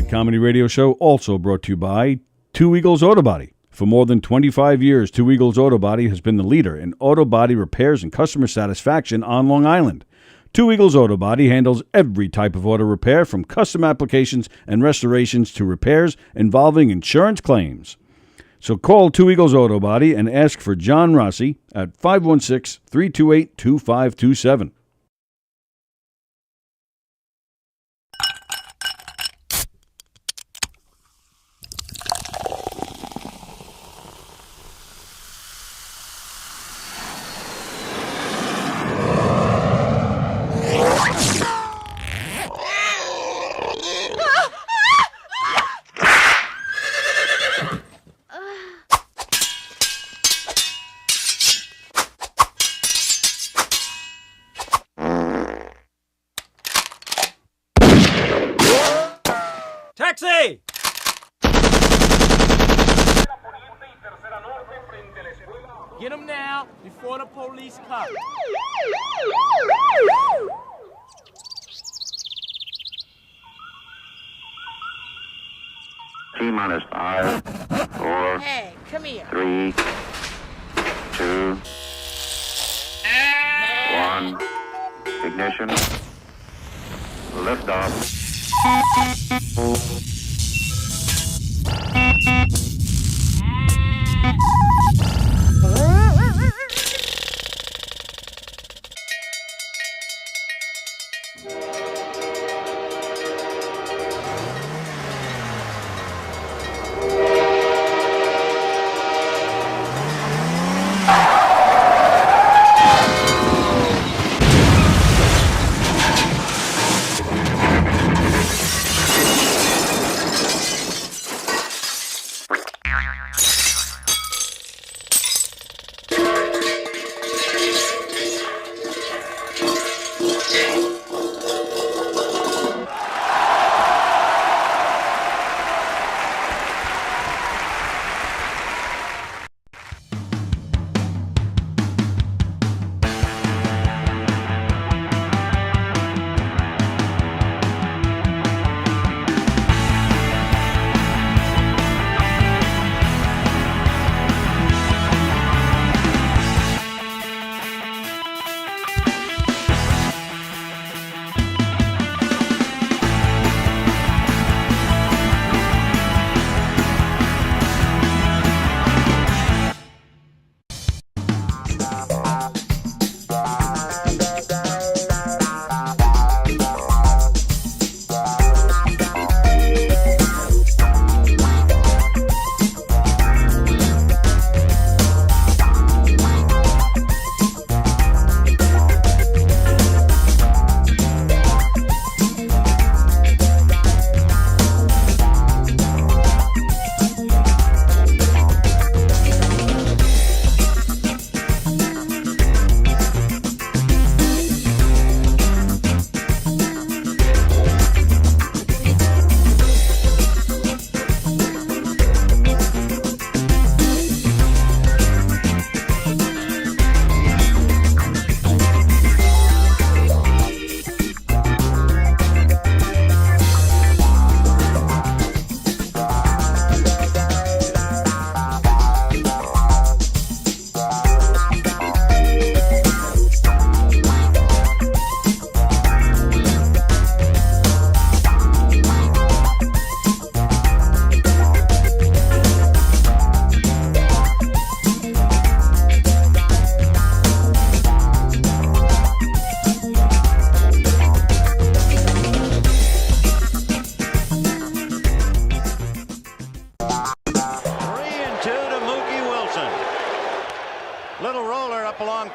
comedy radio show also brought to you by Two Eagles Auto Body. For more than 25 years, Two Eagles Auto Body has been the leader in auto body repairs and customer satisfaction on Long Island. Two Eagles Auto Body handles every type of auto repair, from custom applications and restorations to repairs involving insurance claims. So call Two Eagles Auto Body and ask for John Rossi at 516-328-2527. Taxi! Get him now, before the police come. T-minus 5, 4, Hey, come here. 3, 2, 1. Ignition. Liftoff.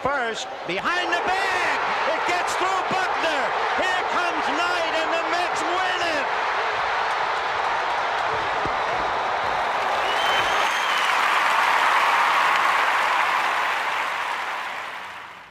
First, behind the bag, it gets through Buckner. Here comes Knight, and the Mets win it.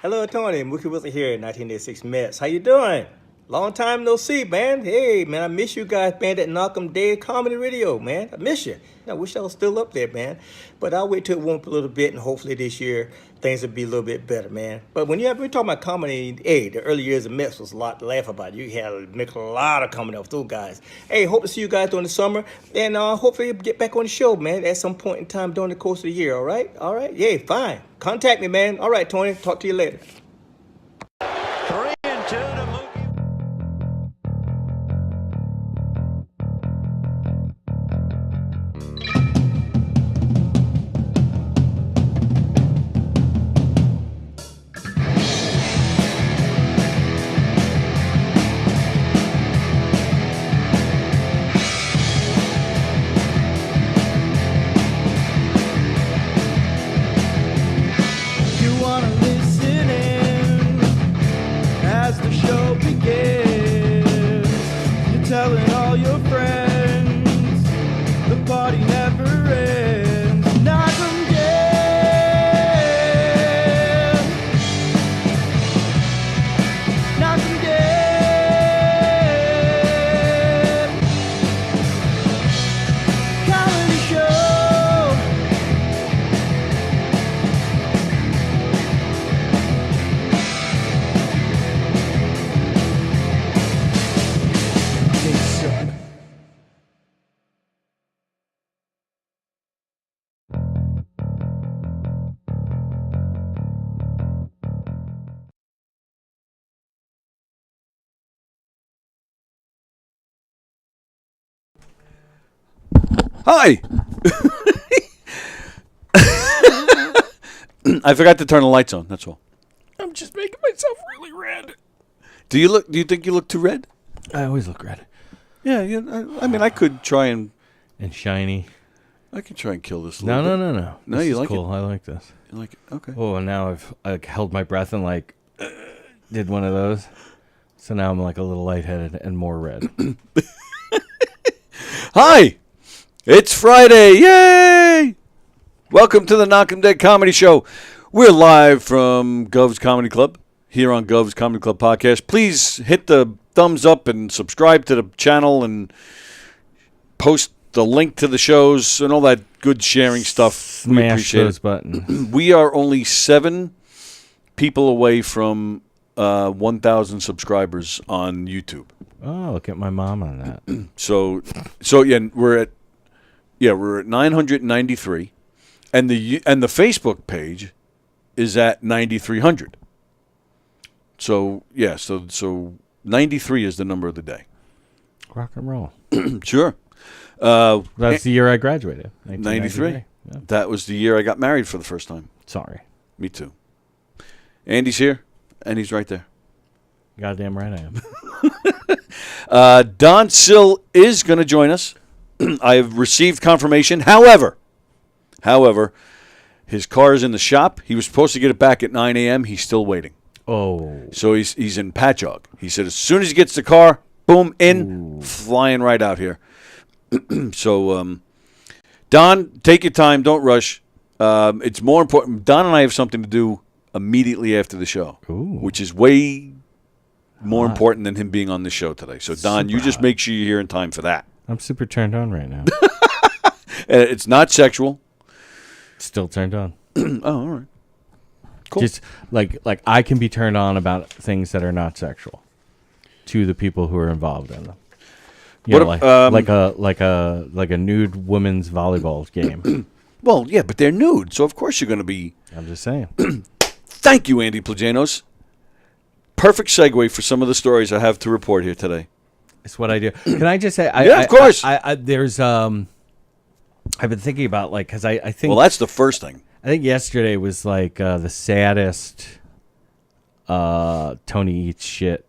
Hello, Tony. Mookie Wilson here, 1986 Mets. How you doing? Long time no see, man. Hey, man, I miss you guys, man, that Knockem Day Comedy Radio, man. I miss you. I wish I was still up there, man. But I'll wait till it warm up a little bit, and hopefully this year things will be a little bit better, man. But when we're talking about comedy, hey, the early years of Mets was a lot to laugh about. You had to make a lot of comedy off those guys. Hey, hope to see you guys during the summer, and hopefully you'll get back on the show, man, at some point in time during the course of the year, all right? All right? Yeah, fine. Contact me, man. All right, Tony. Talk to you later. 3-2 to Mookie. You wanna listen in as the show begins. You're telling all your friends the party never ends. Knockem Dead. Knockem Dead. Comedy show. They suck. Hi. I forgot to turn the lights on. That's all. I'm just making myself really red. Do you think you look too red? I always look red. Yeah. I mean, I could try and shiny. I could try and kill this. A No, little no, bit. no, no. No, This you is like cool. I like this. You like it? Okay. Oh, and now I've held my breath and did one of those. So now I'm like a little lightheaded and more red. Hi, it's Friday. Yay! Welcome to the Knockem Dead Comedy Show. We're live from Gov's Comedy Club here on Gov's Comedy Club podcast. Please hit the thumbs up and subscribe to the channel and post the link to the shows and all that good sharing stuff. We Smash appreciate those it. buttons. We are only 7 people away from 1,000 subscribers on YouTube. Oh, look at my mom on that. So yeah, we're at 993, and the Facebook page is at 9,300. So yeah, so 93 is the number of the day. Rock and roll. Sure. That's the year I graduated. 93. 1993. Yeah. That was the year I got married for the first time. Sorry. Me too. Andy's here, and he's right there. Goddamn right I am. Don Sill is going to join us. I have received confirmation. However, his car is in the shop. He was supposed to get it back at 9 a.m. He's still waiting. Oh. So he's in Patchogue. He said as soon as he gets the car, boom, flying right out here. So, Don, take your time. Don't rush. It's more important. Don and I have something to do immediately after the show, which is way more important than him being on the show today. So, Don, you just make sure you're here in time for that. I'm super turned on right now. It's not sexual. Still turned on. Oh, all right. Cool. Just like I can be turned on about things that are not sexual to the people who are involved in them. You know, like a nude women's volleyball game. Well, yeah, but they're nude, so of course you're going to be. I'm just saying. Thank you, Andy Plajanos. Perfect segue for some of the stories I have to report here today. It's what I do. Can I just say? Of course. There's I've been thinking about because I think. Well, that's the first thing. I think yesterday was the saddest. Tony eats shit.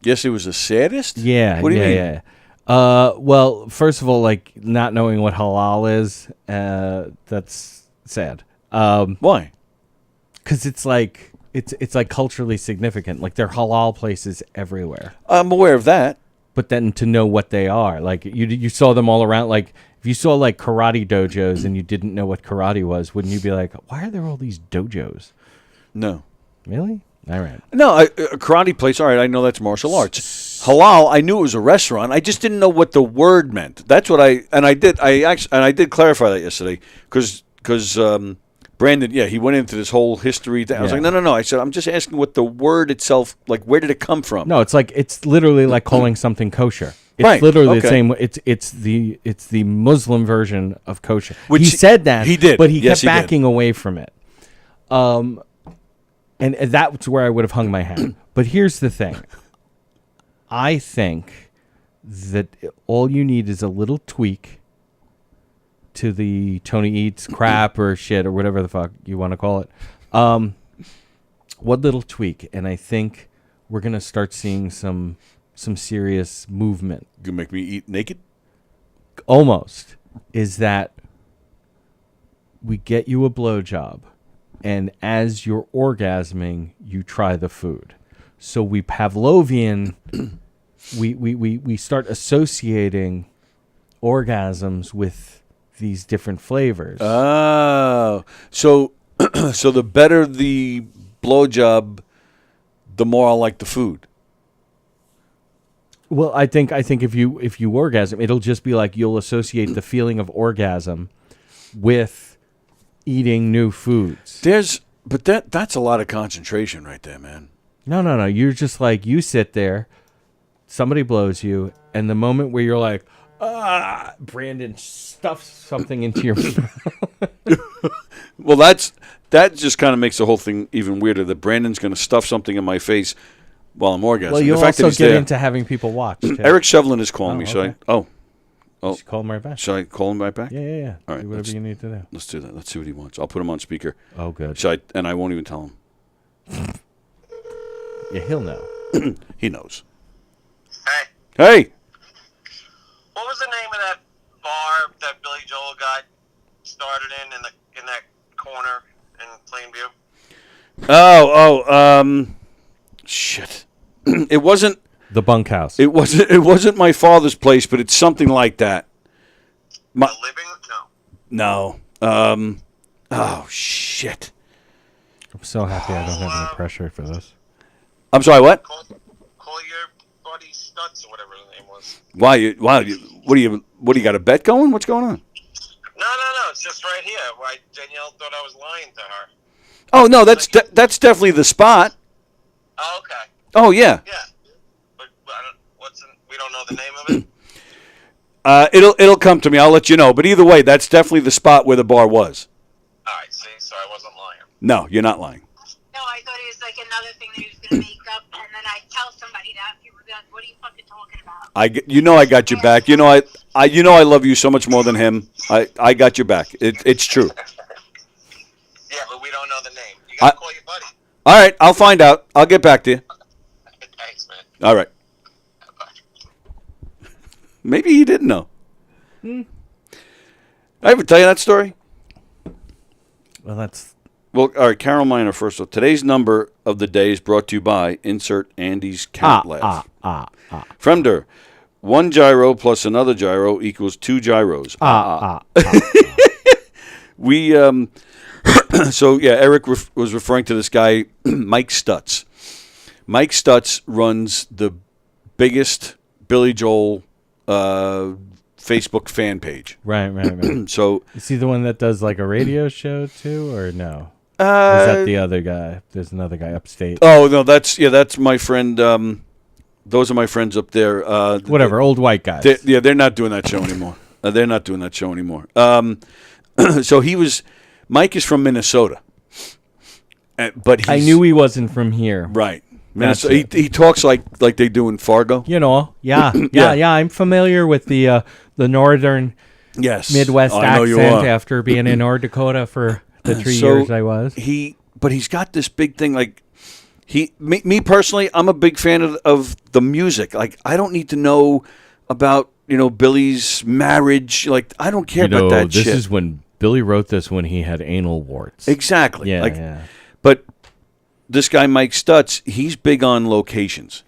Yes, it was the saddest? Yeah. What do you mean? Yeah. Well, first of all, not knowing what halal is, that's sad. Why? Because it's culturally significant. Like, there are halal places everywhere. I'm aware of that. But then to know what they are, you saw them all around. Like, if you saw karate dojos and you didn't know what karate was, wouldn't you be like, why are there all these dojos? No. Really? All right. No, a karate place. All right, I know that's martial arts. Halal, I knew it was a restaurant. I just didn't know what the word meant. That's what I did clarify that yesterday because Brandon, he went into this whole history thing. I was like, no. I said, I'm just asking what the word itself, like, where did it come from? No, it's literally like calling something kosher. It's Right, literally okay. the same. It's the Muslim version of kosher. Which he said that. he did. But he Yes, kept he did. backing away from it. And that's where I would have hung my hat. But here's the thing. I think that all you need is a little tweak to the Tony Eats crap or shit or whatever the fuck you want to call it. One little tweak, and I think we're gonna start seeing some serious movement. You make me eat naked? Almost is that we get you a blowjob, and as you're orgasming, you try the food. So we Pavlovian, we start associating orgasms with these different flavors. Oh, so the better the blowjob, the more I'll like the food. Well, I think if you orgasm, it'll just be like you'll associate the feeling of orgasm with eating new foods. But that's a lot of concentration right there, man. No. You're just like, you sit there, somebody blows you, and the moment where you're like, Brandon stuffs something into your mouth. Well, that just kind of makes the whole thing even weirder. That Brandon's going to stuff something in my face while I'm orgasming. Well, you'll the fact that also he's get there, into having people watch. Too. Eric Shevlin is calling me. okay. Just call him right back. Should I call him right back? Yeah. All right, do whatever you need to do. Let's do that. Let's see what he wants. I'll put him on speaker. Oh, good. And I won't even tell him. Yeah, he'll know. He knows. Hey, Hey, what was the name of that bar that Billy Joel got started in that corner in Plainview? shit. It wasn't. The bunkhouse. It wasn't my father's place, but it's something like that. The Living? No. No. Oh shit. I'm so happy I don't have any pressure for this. I'm sorry. What? Call your buddy Stutz or whatever his name was. Why? What do you got a bet going? What's going on? No. It's just right here. Why Danielle thought I was lying to her. Oh no, that's definitely the spot. Oh, okay. Oh yeah. Yeah. But we don't know the name of it? It'll come to me. I'll let you know. But either way, that's definitely the spot where the bar was. All right, see? So I wasn't lying. No, you're not lying. No, I thought it was like another thing that he was going to make up, and then I tell somebody that. People would be like, "What are you fucking talking about?" I got your back. I love you so much more than him. I got your back. It's true. Yeah, but we don't know the name. You got to call your buddy. All right, I'll find out. I'll get back to you. Thanks, man. All right. Maybe he didn't know. I ever tell you that story? Well, that's... Well, all right, Carol Miner first. So today's number of the day is brought to you by insert Andy's cat laugh. Fremder, one gyro plus another gyro equals two gyros. We so yeah, Eric was referring to this guy, Mike Stutz. Mike Stutz runs the biggest Billy Joel Facebook fan page. Right. So is he the one that does like a radio show too, or no? Or is that the other guy? There's another guy upstate. Oh no, that's my friend. Those are my friends up there. Whatever, old white guys. They're not doing that show anymore. They're not doing that show anymore. So Mike is from Minnesota, but I knew he wasn't from here. Right. Minnesota. He talks like they do in Fargo. You know, yeah. I'm familiar with the northern Midwest accent after being in North Dakota for the 3 years I was. But he's got this big thing. Like me personally, I'm a big fan of the music. Like I don't need to know about Billy's marriage. Like I don't care about that shit. This is when Billy wrote this when he had anal warts. Exactly. Yeah. But this guy, Mike Stutz, he's big on locations.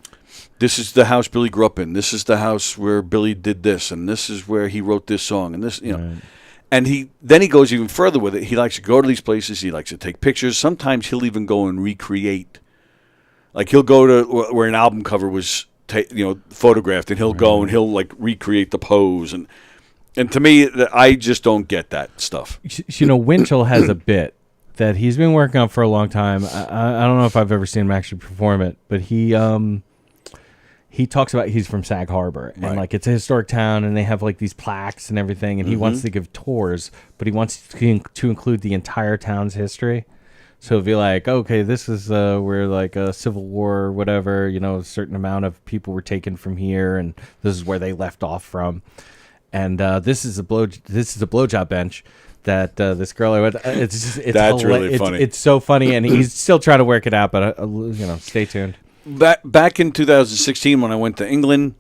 This is the house Billy grew up in. This is the house where Billy did this, and this is where he wrote this song, and this, Right. And then he goes even further with it. He likes to go to these places. He likes to take pictures. Sometimes he'll even go and recreate Like he'll go to where an album cover was, photographed, and he'll go and he'll like recreate the pose, and to me, I just don't get that stuff. Winchell has a bit that he's been working on for a long time. I don't know if I've ever seen him actually perform it, but he talks about he's from Sag Harbor, and like it's a historic town, and they have like these plaques and everything, and he wants to give tours, but he wants to include the entire town's history. So it'll be like, okay, this is where like a Civil War or whatever, a certain amount of people were taken from here, and this is where they left off from, and this is a blowjob bench that this girl I went. It's that's really funny. It's so funny, and he's still trying to work it out, but stay tuned. Back in 2016 when I went to England,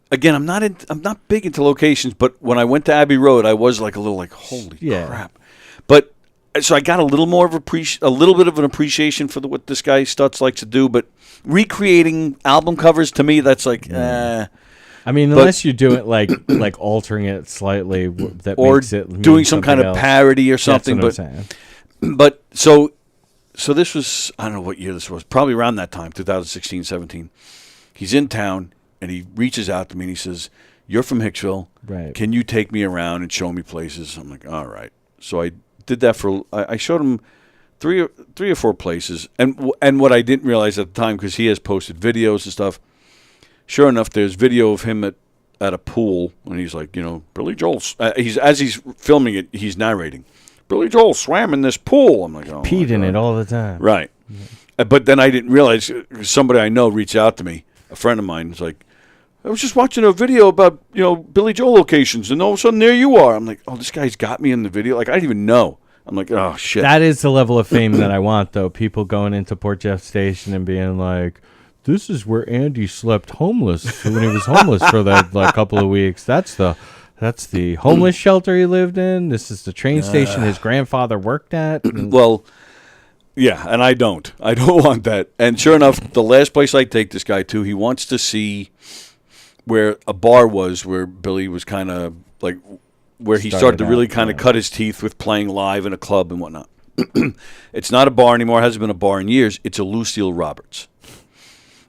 again, I'm not big into locations, but when I went to Abbey Road, I was like a little like, holy crap. But so I got a little more of a little bit of an appreciation for what this guy Stutz likes to do, but recreating album covers to me, that's like, I mean, unless you do it like altering it slightly, that or makes it doing some kind of parody or something. That's what I'm saying. But so this was, I don't know what year this was, probably around that time, 2016, 17. He's in town, and he reaches out to me, and he says, "You're from Hicksville. Right. Can you take me around and show me places?" I'm like, all right. So I did that I showed him three or four places. And what I didn't realize at the time, because he has posted videos and stuff, sure enough, there's video of him at a pool, and he's like, Billy Joel, as he's filming it, he's narrating. Billy Joel swam in this pool. I'm like, oh, peed in it all the time. Right. Yeah. But then I didn't realize, somebody I know reached out to me, a friend of mine, was like, I was just watching a video about, Billy Joel locations, and all of a sudden there you are. I'm like, oh, this guy's got me in the video. Like, I didn't even know. I'm like, oh, shit. That is the level of fame that I want, though. People going into Port Jeff Station and being like, this is where Andy slept homeless when he was homeless for that couple of weeks. That's the homeless shelter he lived in. This is the train station his grandfather worked at. Well, yeah, and I don't want that. And sure enough, the last place I take this guy to, he wants to see where a bar was, where Billy was kind of like, where he started to really kind of cut his teeth with playing live in a club and whatnot. It's not a bar anymore. It hasn't been a bar in years. It's a Lucille Roberts.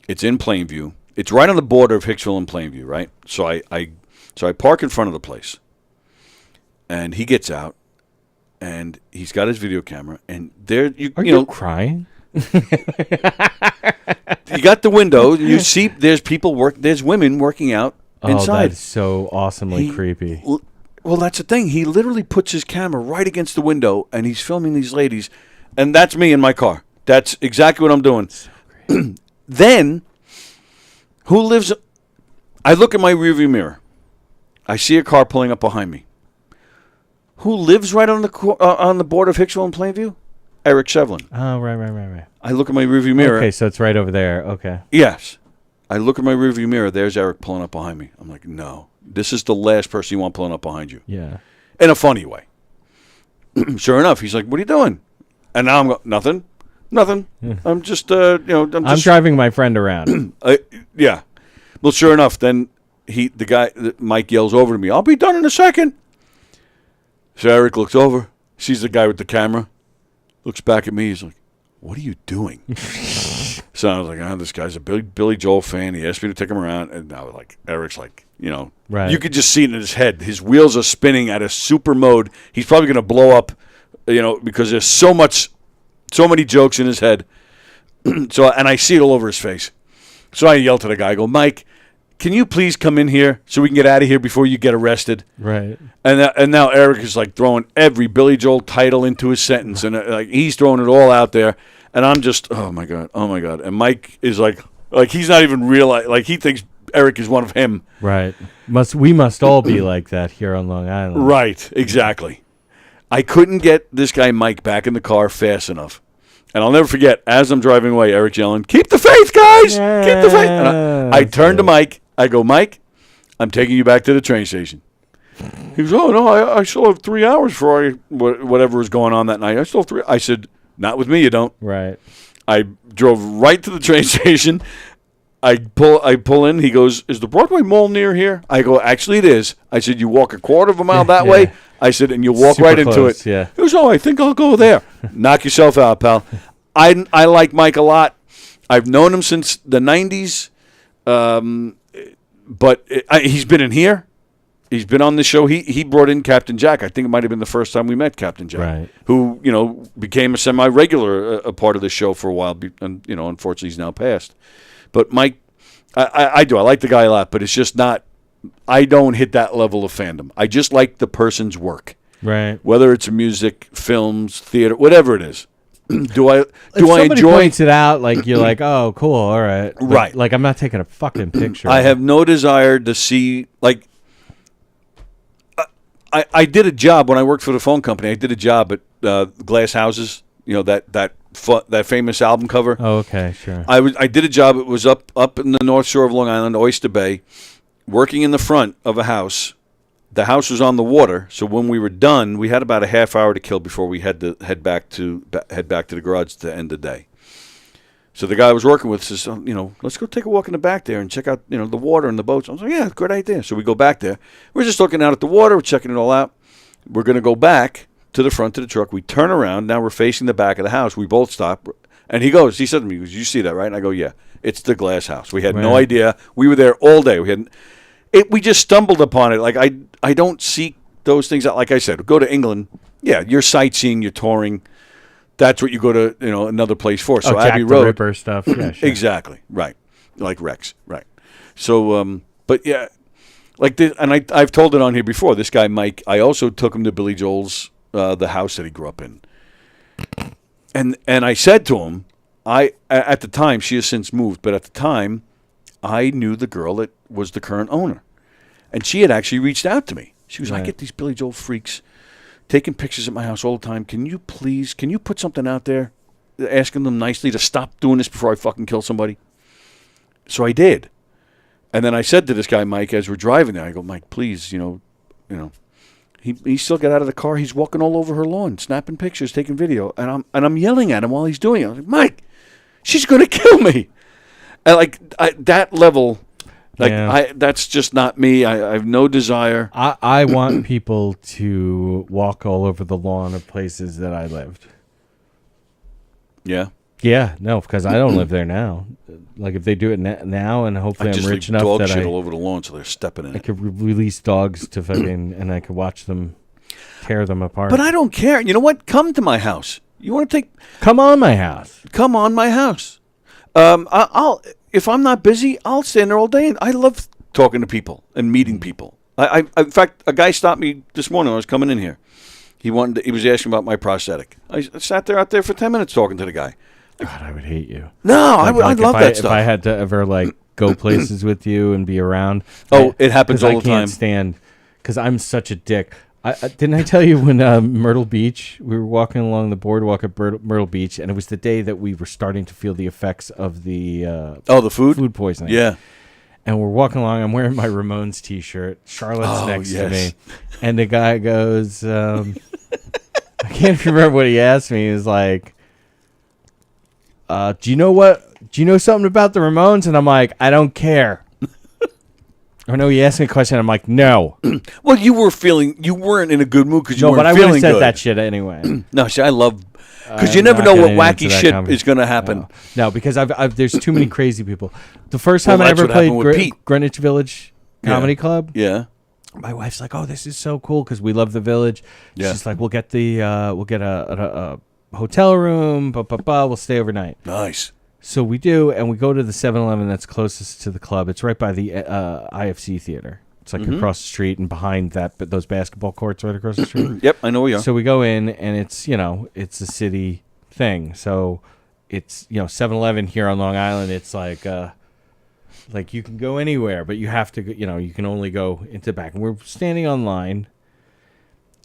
It's in Plainview. It's right on the border of Hicksville and Plainview, right? So I park in front of the place, and he gets out, and he's got his video camera, and there you crying? You got the window, and you see there's women working out inside. Oh, that's so awesomely creepy. Well, that's the thing. He literally puts his camera right against the window, and he's filming these ladies, and that's me in my car. That's exactly what I'm doing. So then, I look at my rearview mirror. I see a car pulling up behind me. Who lives right on the border of Hicksville and Plainview? Eric Shevlin. Oh, right. I look at my rearview mirror. Okay, so it's right over there. Okay. Yes. I look at my rearview mirror. There's Eric pulling up behind me. I'm like, no. This is the last person you want pulling up behind you. Yeah. In a funny way. Sure enough, he's like, what are you doing? And now I'm going, nothing. I'm just, I'm driving my friend around. Yeah. Well, sure enough, then Mike yells over to me, I'll be done in a second. So Eric looks over, sees the guy with the camera, looks back at me. He's like, what are you doing? So I was like, this guy's a Billy Joel fan. He asked me to take him around. And I was like, Eric's like, right. You could just see it in his head. His wheels are spinning at a super mode. He's probably going to blow up, because there's so many jokes in his head. And I see it all over his face. So I yell to the guy, I go, Mike, can you please come in here so we can get out of here before you get arrested? Right. And now Eric is like throwing every Billy Joel title into his sentence, and like he's throwing it all out there. And I'm just, oh my god. And Mike is like he's not even like he thinks Eric is one of him. Right. We must all be like that here on Long Island. Right. Exactly. I couldn't get this guy Mike back in the car fast enough. And I'll never forget, as I'm driving away, Eric's yelling, keep the faith, guys! Yeah, keep the faith! And I turn to Mike. I go, Mike, I'm taking you back to the train station. He goes, oh, no, I still have 3 hours for whatever was going on that night. I still have 3. I said, not with me, you don't. Right. I drove right to the train station. I pull in. He goes, is the Broadway Mall near here? I go, actually, it is. I said, you walk a quarter of a mile that way? I said, and you walk Super right close, into it. Yeah. He goes, oh, I think I'll go there. Knock yourself out, pal. I like Mike a lot. I've known him since the 90s, but he's been in here. He's been on the show. He brought in Captain Jack. I think it might have been the first time we met Captain Jack, Right. who, became a semi-regular a part of the show for a while. And, unfortunately, he's now passed. But Mike, I do. I like the guy a lot, but it's just not – I don't hit that level of fandom. I just like the person's work. Right. Whether it's music, films, theater, whatever it is. Do I somebody enjoy? Points it out like you're like, oh, cool, all right, but, Right. Like I'm not taking a fucking picture. I have no desire to see like. I did a job when I worked for the phone company. I did a job at Glass Houses. That famous album cover. Oh, okay, sure. I did a job. It was up in the North Shore of Long Island, Oyster Bay, working in the front of a house. The house was on the water, so when we were done, we had about a half hour to kill before we had to head back to the garage to end the day. So the guy I was working with says, let's go take a walk in the back there and check out, the water and the boats. I was like, yeah, great idea. So we go back there. We're just looking out at the water. We're checking it all out. We're going to go back to the front of the truck. We turn around. Now we're facing the back of the house. We both stop. And he said to me, you see that, right? And I go, yeah, it's the Glass House. We had no idea. We were there all day. We just stumbled upon it. Like, I don't seek those things out. Like I said, go to England. Yeah, you're sightseeing, you're touring. That's what you go to, another place for. So Jack Abbey the Road. Ripper stuff. Yeah, sure. Exactly. Right. Like Rex. Right. So, but yeah, like this, and I've told it on here before. This guy, Mike, I also took him to Billy Joel's, the house that he grew up in. And I said to him, at the time, she has since moved, but at the time, I knew the girl that was the current owner. And she had actually reached out to me. She was like, I get these Billy Joel freaks taking pictures at my house all the time. Can you put something out there asking them nicely to stop doing this before I fucking kill somebody? So I did. And then I said to this guy, Mike, as we're driving there, I go, Mike, please, he still got out of the car. He's walking all over her lawn, snapping pictures, taking video. And I'm yelling at him while he's doing it. I was like, Mike, she's going to kill me. And that level, that's just not me. I have no desire. I want people to walk all over the lawn of places that I lived. Yeah. Yeah, no, because I don't live there now. Like if they do it now, and hopefully I'm rich enough dog that shit all over the lawn, so they're stepping in I it. could release dogs to fucking, and I could watch them tear them apart. But I don't care. You know what? Come to my house. You want to come on my house. Come on my house. I'll if I'm not busy, I'll stand there all day. And I love talking to people and meeting people. In fact, a guy stopped me this morning when I was coming in here. He was asking about my prosthetic. I sat out there for 10 minutes talking to the guy. God, I would hate you. No, I'd love that stuff. If I had to ever go places with you and be around. It happens all the time. I can't stand because I'm such a dick. Didn't I tell you when Myrtle Beach, we were walking along the boardwalk at Myrtle Beach, and it was the day that we were starting to feel the effects of the the food poisoning. Yeah. And we're walking along. I'm wearing my Ramones T-shirt. Charlotte's next to me, and the guy goes, I can't remember what he asked me. He was like, do you know something about the Ramones? And I'm like, I don't care. Or no, he asked me a question. I'm like, no. Well, you weren't in a good mood because you weren't feeling good. No, but I would have said that shit anyway. No, see, I love, because you never know what wacky shit is going to happen. No, because there's too many crazy people. The first time I ever played Greenwich Village Comedy Club. Yeah. My wife's like, oh, this is so cool because we love the Village. Yeah. She's like, we'll get a hotel room, we'll stay overnight. Nice. So we do, and we go to the 7-Eleven that's closest to the club. It's right by the IFC Theater. It's like across the street and behind those basketball courts right across the street. Yep, I know where you are. So we go in, and it's a city thing. So it's 7-Eleven here on Long Island. It's like you can go anywhere, but you have to you can only go into the back. And we're standing online.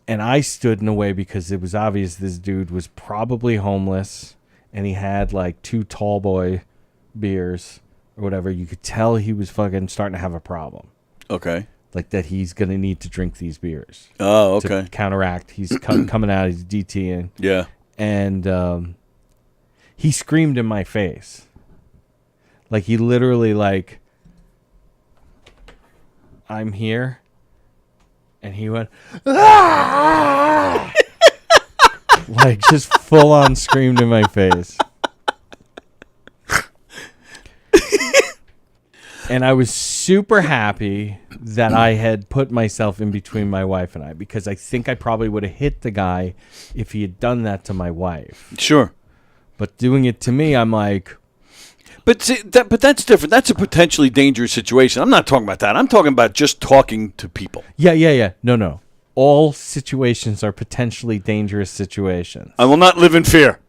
And I stood in the way because it was obvious this dude was probably homeless, and he had 2 tall boy beers or whatever. You could tell he was fucking starting to have a problem. Okay. Like that he's going to need to drink these beers. Oh, okay. To counteract. He's coming out, he's DTing. Yeah. And he screamed in my face. Like he literally I'm here. And he went, ah! just full on screamed in my face. And I was super happy that I had put myself in between my wife and I, because I think I probably would have hit the guy if he had done that to my wife. Sure. But doing it to me, I'm like... But see, but that's different. That's a potentially dangerous situation. I'm not talking about that. I'm talking about just talking to people. Yeah. No. All situations are potentially dangerous situations. I will not live in fear.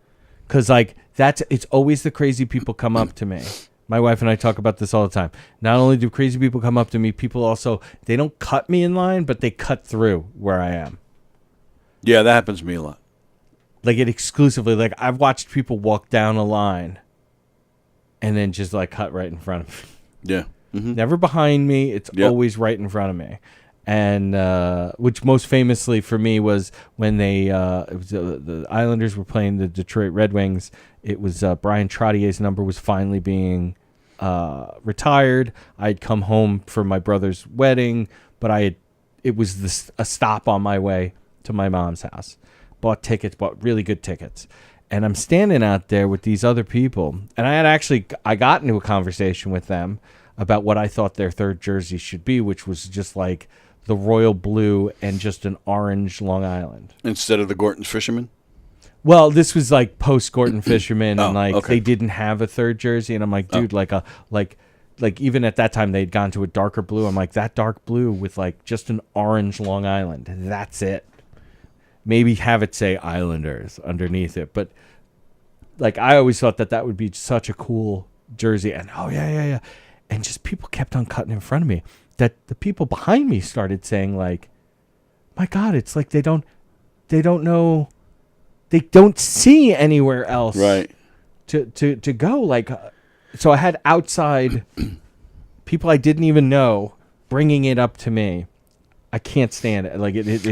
Because, like, it's always the crazy people come up to me. My wife and I talk about this all the time. Not only do crazy people come up to me, people also, they don't cut me in line, but they cut through where I am. Yeah, that happens to me a lot. Like, it exclusively, like, I've watched people walk down a line and then just, like, cut right in front of me. Yeah. Mm-hmm. Never behind me. It's always right in front of me. And which most famously for me was when they the Islanders were playing the Detroit Red Wings. It was Brian Trottier's number was finally being retired. I'd come home for my brother's wedding, but it was a stop on my way to my mom's house. Bought really good tickets. And I'm standing out there with these other people, and I got into a conversation with them about what I thought their third jersey should be, which was just like the royal blue and just an orange Long Island. Instead of the Gorton's Fisherman? Well, this was like post Gorton Fisherman, and they didn't have a third jersey, and I'm like, dude, like even at that time they'd gone to a darker blue. I'm like, that dark blue with like just an orange Long Island. That's it. Maybe have it say Islanders underneath it, but like I always thought that would be such a cool jersey. And yeah, and just people kept on cutting in front of me. That the people behind me started saying like, "My God, it's like they don't know, they don't see anywhere else, right? To go like." So I had outside people I didn't even know bringing it up to me. I can't stand it. Like it's,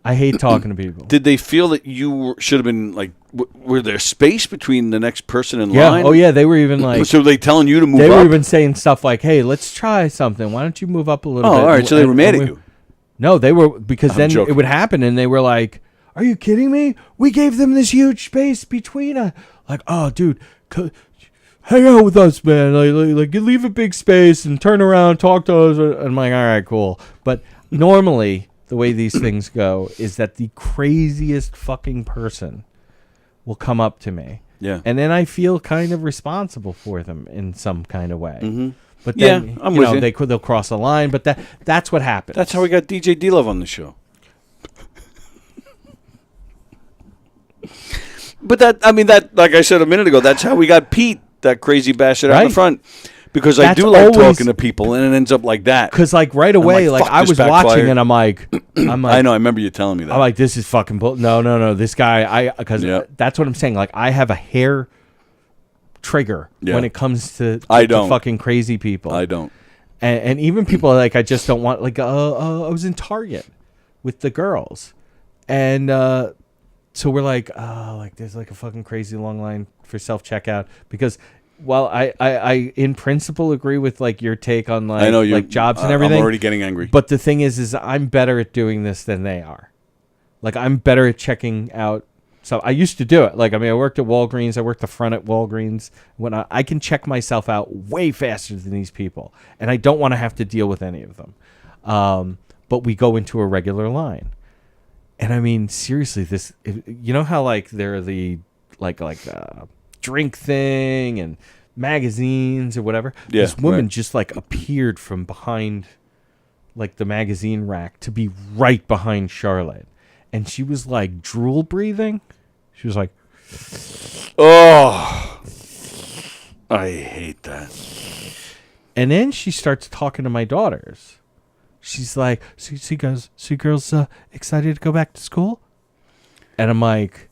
I hate talking to people. Did they feel that you should have been like? Were there space between the next person in yeah. line? Oh yeah, they were even like. So were they telling you to move? They up? were even saying stuff like, "Hey, let's try something. Why don't you move up a little bit?" Oh, all right. So they were mad at you. No, they were because then joking. it would happen, and they were like, "Are you kidding me? We gave them this huge space between us." Like, oh, dude. Hang out with us, man. Like, you leave a big space and turn around, talk to us. And I'm like, all right, cool. But normally, the way these things go is that the craziest fucking person will come up to me. Yeah. And then I feel kind of responsible for them in some kind of way. Mm-hmm. But then, I'm with you. they'll cross a line. But that's what happens. That's how we got DJ D-Love on the show. But that, like I said a minute ago, that's how we got Pete. That crazy bastard out in the front. Because I do like talking to people, and it ends up like that. Because, like, right away, like I was watching, and I'm like... I know, I remember you telling me that. I'm like, this is fucking bull. No, this guy, because that's what I'm saying. Like, I have a hair trigger when it comes to fucking crazy people. I don't. And even people, like, I just don't want... Like, I was in Target with the girls, and... So we're like, there's like a fucking crazy long line for self-checkout because while I in principle agree with like your take on like, like jobs and everything. I'm already getting angry. But the thing is I'm better at doing this than they are. Like I'm better at checking out. So I used to do it. Like, I worked at Walgreens. I worked the front at Walgreens. When I can check myself out way faster than these people. And I don't want to have to deal with any of them. But we go into a regular line. And seriously, this, you know how like there are the like drink thing and magazines or whatever. Yeah, this woman just like appeared from behind like the magazine rack to be right behind Charlotte, and she was like drool breathing. She was like, "Oh, I hate that." And then she starts talking to my daughters. She's like, see girls excited to go back to school? And I'm like...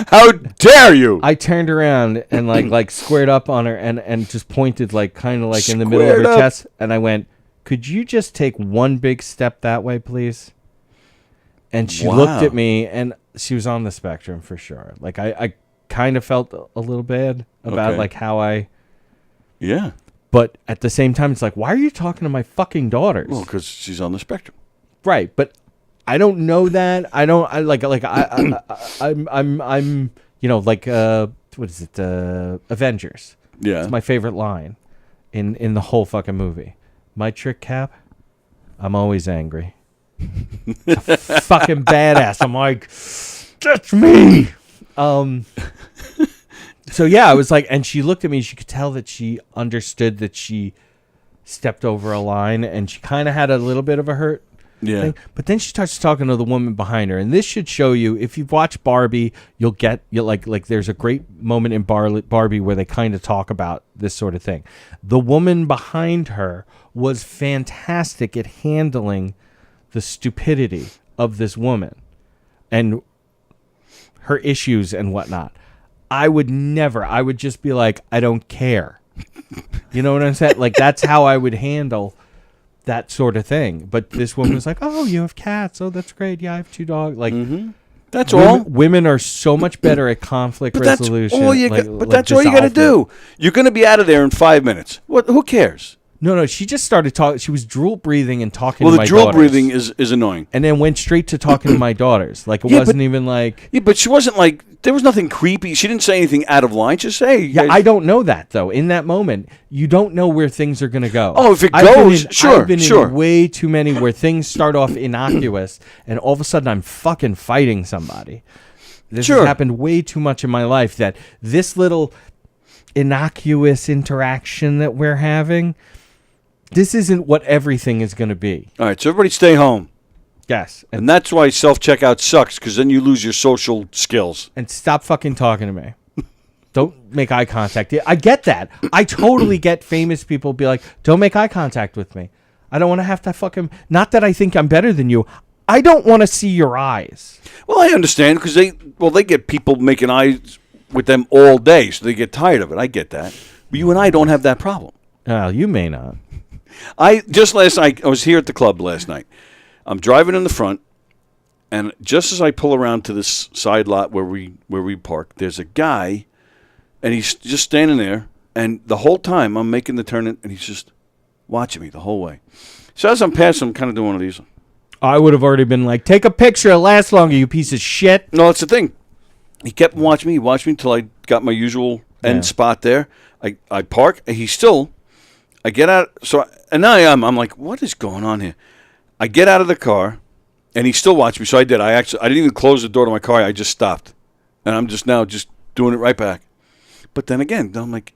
How dare you? I turned around and like squared up on her and just pointed like kind of like in the middle of her chest. And I went, could you just take one big step that way, please? And she looked at me and she was on the spectrum for sure. Like I kind of felt a little bad about like how but at the same time it's like, why are you talking to my fucking daughters? Well, because she's on the spectrum, right? But I don't know that. I'm Like what is it? Avengers. Yeah. It's my favorite line in the whole fucking movie. My trick, Cap. I'm always angry. Fucking badass. I'm like, that's me. So yeah, I was like, and she looked at me. She could tell that she understood that she stepped over a line, and she kind of had a little bit of a hurt. Yeah. Thing. But then she starts talking to the woman behind her, and this should show you, if you've watched Barbie, you'll like there's a great moment in Barbie where they kind of talk about this sort of thing. The woman behind her was fantastic at handling the stupidity of this woman and her issues and whatnot. I would just be like, I don't care. You know what I'm saying? Like, that's how I would handle that sort of thing. But this woman was like, oh, you have cats. Oh, that's great. Yeah, I have 2 dogs. Like, that's all. Women are so much better at conflict resolution. But that's all you got to do. You're going to be out of there in 5 minutes. Who cares? No, she just started talking. She was drool breathing and talking to my daughters. Well, the drool breathing is annoying. And then went straight to talking to my daughters. Like, it wasn't even like... Yeah, but she wasn't like... There was nothing creepy. She didn't say anything out of line. Just say... Yeah, I don't know that, though. In that moment, you don't know where things are going to go. Oh, if it goes, sure. I've been in way too many where things start off innocuous, and all of a sudden I'm fucking fighting somebody. This has happened way too much in my life, that this little innocuous interaction that we're having... This isn't what everything is going to be. All right, so everybody stay home. Yes. And that's why self-checkout sucks, because then you lose your social skills. And stop fucking talking to me. Don't make eye contact. I get that. I totally get famous people be like, don't make eye contact with me. I don't want to have to fucking... Not that I think I'm better than you. I don't want to see your eyes. Well, I understand, because they get people making eyes with them all day, so they get tired of it. I get that. But you and I don't have that problem. You may not. Just last night, I was here at the club last night. I'm driving in the front, and just as I pull around to this side lot where we park, there's a guy, and he's just standing there, and the whole time I'm making the turn, and he's just watching me the whole way. So as I'm passing, I'm kind of doing one of these. I would have already been like, take a picture, it lasts longer, you piece of shit. No, that's the thing. He kept watching me. He watched me until I got my usual end spot there. I park, and he's still... I get out, and now I'm like, what is going on here? I get out of the car, and he still watched me, so I did. I didn't even close the door to my car. I just stopped, and I'm just now doing it right back. But then again, I'm like,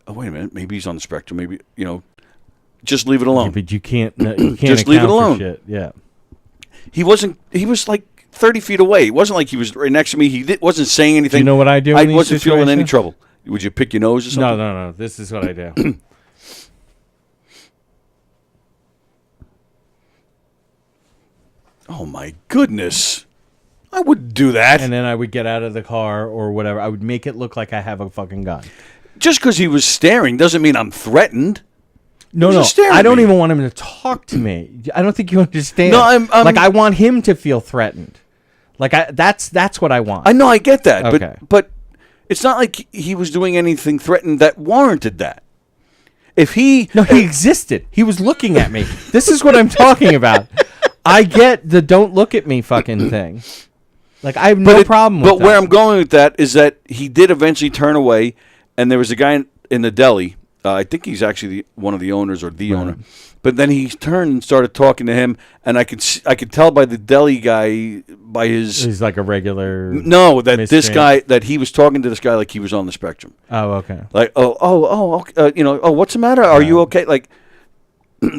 oh, wait a minute, maybe he's on the spectrum. Maybe, just leave it alone. Yeah, but you can't just leave it alone. Shit. Yeah. He was like 30 feet away. It wasn't like he was right next to me. He wasn't saying anything. Do you know what I do? I wasn't feeling any trouble. Would you pick your nose or something? No. This is what I do. Oh, my goodness. I wouldn't do that. And then I would get out of the car or whatever. I would make it look like I have a fucking gun. Just because he was staring doesn't mean I'm threatened. No. I don't even want him to talk to me. I don't think you understand. No, I'm like, I want him to feel threatened. Like, that's what I want. I know, I get that. Okay. But it's not like he was doing anything threatened that warranted that. If he... No, he existed. He was looking at me. This is what I'm talking about. I get the don't look at me fucking thing. Like, I have no problem with that. But where I'm going with that is that he did eventually turn away, and there was a guy in the deli. I think he's actually one of the owners or the owner. But then he turned and started talking to him, and I could tell by the deli guy, by his... He's like a regular... No, that this guy, that he was talking to this guy like he was on the spectrum. Oh, okay. Like, okay, what's the matter? Are you okay? Like...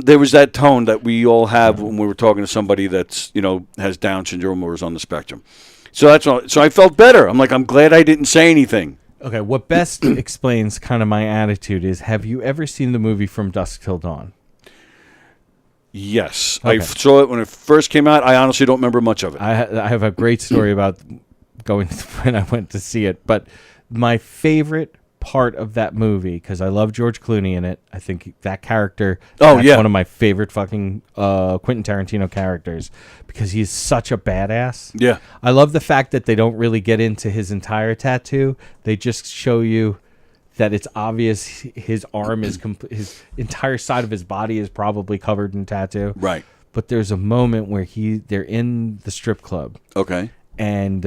There was that tone that we all have when we were talking to somebody that's, has Down syndrome or is on the spectrum. So that's all. So I felt better. I'm like, I'm glad I didn't say anything. Okay, what best explains kind of my attitude is, have you ever seen the movie From Dusk Till Dawn? Yes. Okay. I saw it when it first came out. I honestly don't remember much of it. I have a great story about going when I went to see it. But my favorite part of that movie, because I love George Clooney in it. I think that character is one of my favorite fucking Quentin Tarantino characters, because he's such a badass. Yeah. I love the fact that they don't really get into his entire tattoo. They just show you that it's obvious his arm is his entire side of his body is probably covered in tattoo. Right. But there's a moment where they're in the strip club. Okay. And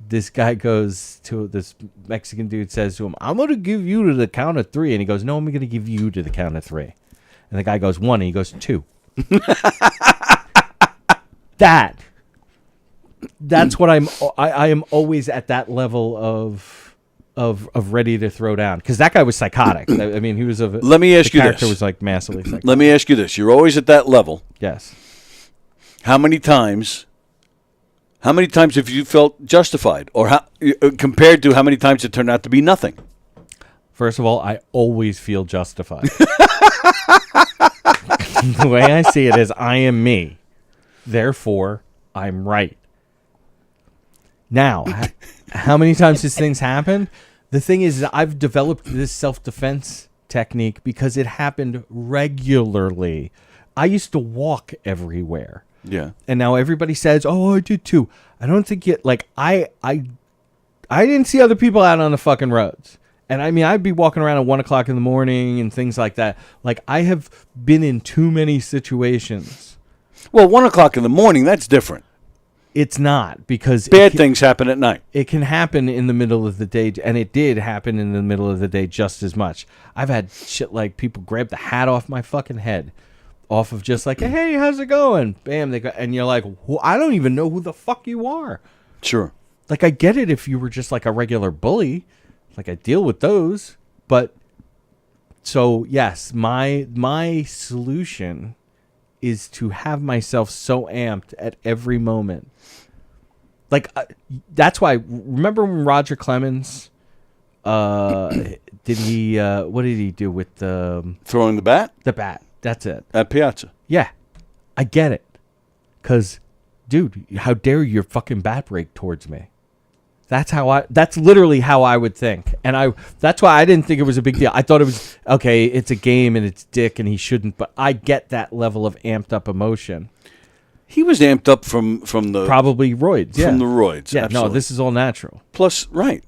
this guy goes to this Mexican dude, says to him, "I'm going to give you to the count of 3." And he goes, "No, I'm going to give you to the count of 3." And the guy goes, 1. And he goes, 2. That's what I am always at that level of ready to throw down, because that guy was psychotic. I mean, he was Let me ask you this. The character was like massively psychotic. Let me ask you this. You're always at that level. Yes. How many times have you felt justified, or compared to how many times it turned out to be nothing? First of all, I always feel justified. The way I see it is, I am me. Therefore, I'm right. Now, how many times these things happen? The thing is, I've developed this self-defense technique because it happened regularly. I used to walk everywhere. Yeah. And now everybody says, "Oh, I did too." I don't think it, like, I didn't see other people out on the fucking roads. And I mean, I'd be walking around at 1 o'clock in the morning and things like that. Like, I have been in too many situations. Well, 1 o'clock in the morning, that's different. It's not, because bad things happen at night. It can happen in the middle of the day, and it did happen in the middle of the day just as much. I've had shit like people grab the hat off my fucking head, off of just like, "Hey, how's it going?" Bam, they go, and you're like, "I don't even know who the fuck you are." Sure. Like, I get it if you were just like a regular bully. Like, I deal with those, but so yes, my solution is to have myself so amped at every moment. Like, that's why. Remember when Roger Clemens? What did he do with the throwing the bat? The bat. That's it. At Piazza. Yeah, I get it. 'Cause, dude, how dare your fucking bat break towards me? That's literally how I would think. And that's why I didn't think it was a big deal. I thought it was, okay, it's a game and it's Dick and he shouldn't, but I get that level of amped up emotion. He was amped up from the... Probably roids, yeah. From the roids, yeah, absolutely. no, this is all natural. Plus, right.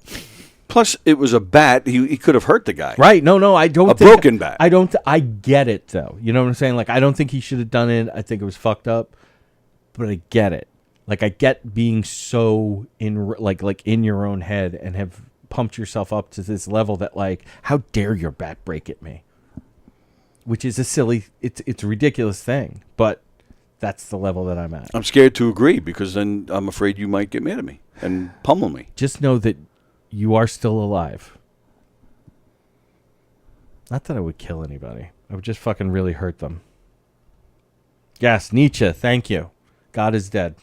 Plus, it was a bat. He could have hurt the guy. Right, no, I don't think... A broken bat. I get it, though. You know what I'm saying? Like, I don't think he should have done it. I think it was fucked up, but I get it. Like, I get being so in in your own head and have pumped yourself up to this level that, like, how dare your bat break at me? Which is a silly, it's a ridiculous thing, but that's the level that I'm at. I'm scared to agree, because then I'm afraid you might get mad at me and pummel me. Just know that you are still alive. Not that I would kill anybody. I would just fucking really hurt them. Yes, Nietzsche, thank you. God is dead.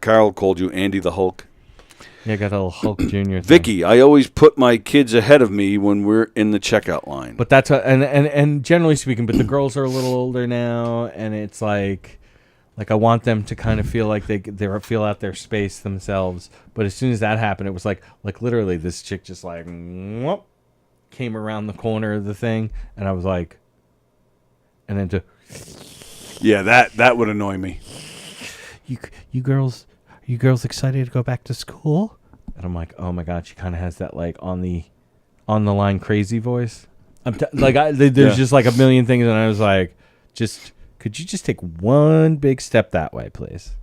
Carol called you Andy the Hulk. Yeah, I got a little Hulk Jr. thing. Vicky, I always put my kids ahead of me when we're in the checkout line. But that's and generally speaking, but the girls are a little older now, and it's like I want them to kind of feel like they feel out their space themselves. But as soon as that happened, it was like literally this chick just like whoop, came around the corner of the thing, and I was like, and then yeah, that would annoy me. You girls, are you girls excited to go back to school? And I'm like, oh my god, she kind of has that like on the line crazy voice. There's just like a million things, and I was like, could you just take one big step that way, please?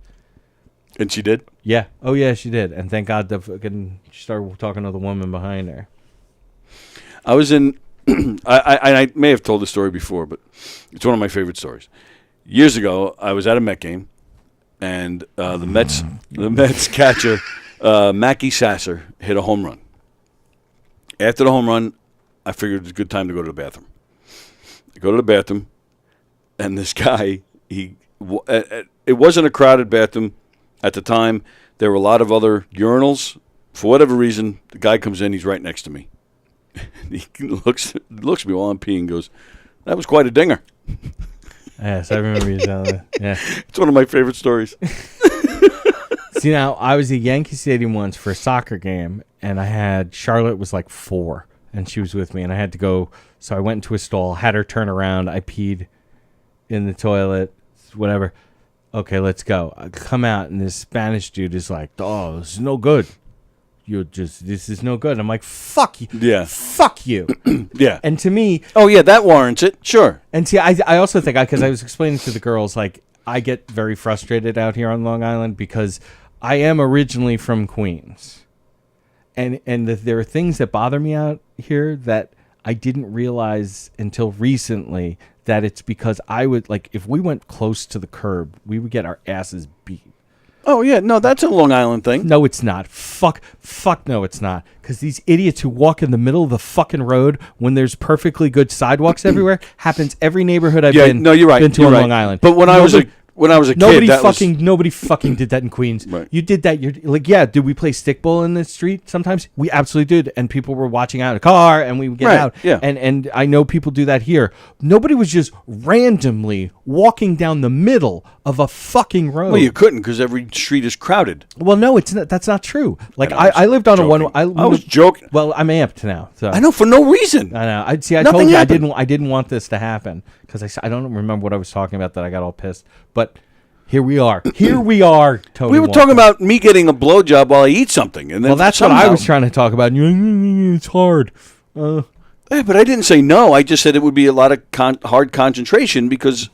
And she did? Yeah. Oh yeah, she did. And thank God she started talking to the woman behind her. I was in. I may have told the story before, but it's one of my favorite stories. Years ago, I was at a Met game. And the Mets catcher, Mackie Sasser, hit a home run. After the home run, I figured it was a good time to go to the bathroom. I go to the bathroom, and this guy, it wasn't a crowded bathroom at the time. There were a lot of other urinals. For whatever reason, the guy comes in, he's right next to me. He looks at me while I'm peeing and goes, "That was quite a dinger." Yes, I remember you telling that. Yeah. It's one of my favorite stories. See, now, I was at Yankee Stadium once for a soccer game, and Charlotte was like 4, and she was with me, and I had to go, so I went into a stall, had her turn around, I peed in the toilet, whatever. Okay, let's go. I come out, and this Spanish dude is like, "Oh, this is no good. This is no good." I'm like, fuck you. Yeah. Fuck you. Yeah. And to me... Oh, yeah, that warrants it. Sure. And see, I also think, because I was explaining to the girls, like, I get very frustrated out here on Long Island because I am originally from Queens. And there are things that bother me out here that I didn't realize until recently, that it's because I would, like, if we went close to the curb, we would get our asses beat. Oh, yeah. No, that's a Long Island thing. No, it's not. Fuck, no, it's not. Because these idiots who walk in the middle of the fucking road when there's perfectly good sidewalks everywhere happens every neighborhood I've been. No, you're right. Been to you're on right. Long Island. But when I was a kid, nobody fucking did that in Queens. Right. You did that. You're like, yeah. Did we play stickball in the street? Sometimes we absolutely did, and people were watching out of a car, and we would get out. Yeah. And I know people do that here. Nobody was just randomly walking down the middle of a fucking road. Well, you couldn't because every street is crowded. Well, no, it's not. That's not true. Like I I lived on joking. I was joking. Well, I'm amped now. So I know, for no reason. I know. I told Nothing you happened. I didn't want this to happen because I don't remember what I was talking about that I got all pissed. But here we are. Tony. We were Walker. talking about me getting a blowjob while I eat something, and then Well, that's what I was trying to talk about. And you're like, it's hard. Yeah, but I didn't say no. I just said it would be a lot of hard concentration because,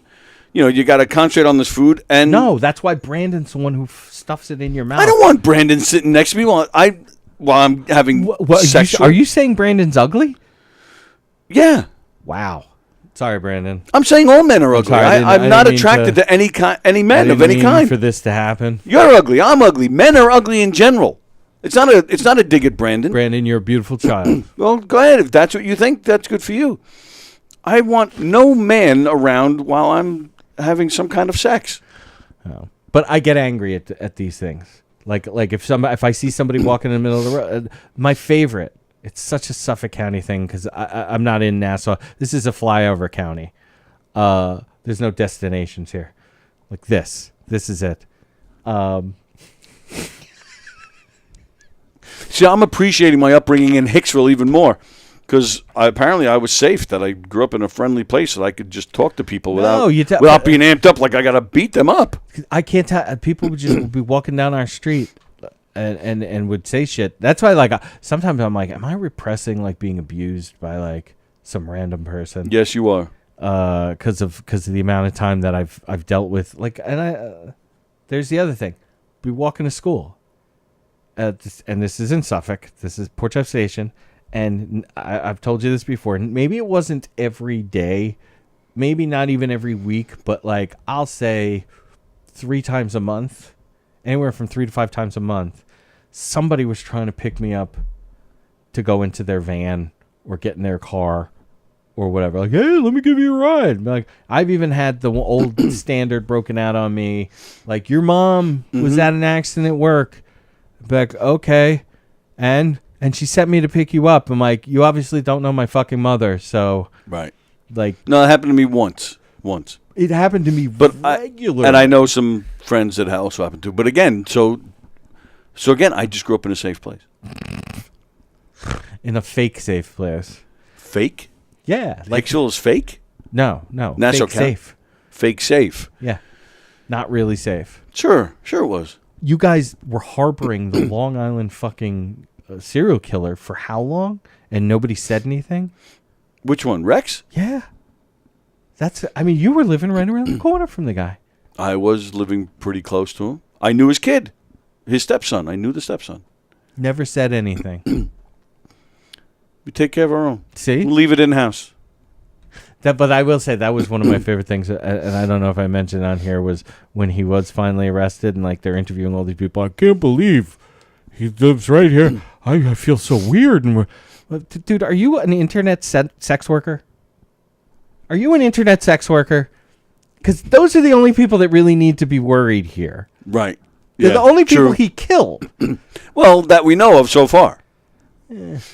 you got to concentrate on this food. And No, that's why Brandon's the one who stuffs it in your mouth. I don't want Brandon sitting next to me while I'm having sexual. Are you saying Brandon's ugly? Yeah. Wow. Sorry, Brandon. I'm saying all men are ugly. sorry, I'm not attracted to any men of any kind. For this to happen. You're ugly. I'm ugly. Men are ugly in general. It's not a dig at Brandon. Brandon, you're a beautiful child. Well, go ahead. If that's what you think, that's good for you. I want no man around while I'm having some kind of sex. Oh. But I get angry at these things. Like if I see somebody walking in the middle of the road, my favorite. It's such a Suffolk County thing because I'm not in Nassau. This is a flyover county. There's no destinations here. Like this. This is it. See, I'm appreciating my upbringing in Hicksville even more because apparently I was safe, that I grew up in a friendly place that I could just talk to people without being amped up like I got to beat them up. I can't tell. People would just be walking down our street and would say shit. That's why, like, sometimes I'm like, am I repressing, like, being abused by, like, some random person? Yes, you are. Because of the amount of time that I've dealt with, like, and there's the other thing. We walk into school, and this is in Suffolk. This is Port Jeff Station, and I've told you this before. Maybe it wasn't every day, maybe not even every week, but, like, I'll say 3 times a month. Anywhere from 3 to 5 times a month, somebody was trying to pick me up to go into their van or get in their car or whatever. Like, hey, let me give you a ride. Like, I've even had the old standard broken out on me. Like, your mom was at an accident at work. Be like, okay. And she sent me to pick you up. I'm like, you obviously don't know my fucking mother. So, right. Like, no, it happened to me once. It happened to me regularly. And I know some friends that also happened to. But again, so again, I just grew up in a safe place. In a fake safe place. Fake? Yeah. Like, Hicksville is fake? No. Nassau Fake safe. Fake safe. Yeah. Not really safe. Sure it was. You guys were harboring the Long Island fucking serial killer for how long? And nobody said anything? Which one, Rex? Yeah. You were living right around the corner from the guy. I was living pretty close to him. I knew his kid, his stepson. I knew the stepson. Never said anything. We take care of our own. See? We'll leave it in-house. But I will say that was one of my favorite things, and I don't know if I mentioned on here, was when he was finally arrested and, like, they're interviewing all these people. I can't believe he lives right here. I feel so weird. And dude, are you an internet sex worker? Are you an internet sex worker? Because those are the only people that really need to be worried here. Right. They're the only people he killed. Well, that we know of so far.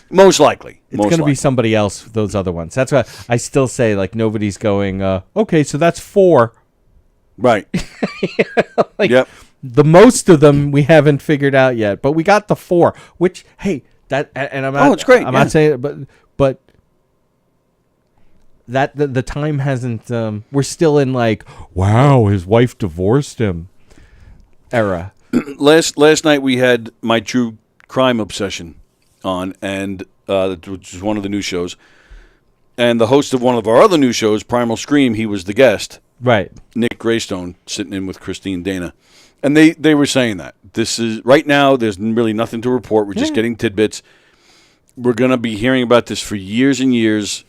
Most likely. It's going to be somebody else, those other ones. That's why I still say, like, nobody's going, okay, so that's 4. Right. Like, yep. The most of them we haven't figured out yet, but we got the 4, which, hey, that, and I'm not, it's great. I'm not saying it, but that the time hasn't, we're still in, like, wow, his wife divorced him era. Last night we had My True Crime Obsession on, and which is one of the new shows. And the host of one of our other new shows, Primal Scream, he was the guest. Right. Nick Greystone sitting in with Christine Dana. And they were saying that. This is right now, there's really nothing to report. We're just getting tidbits. We're going to be hearing about this for years and years,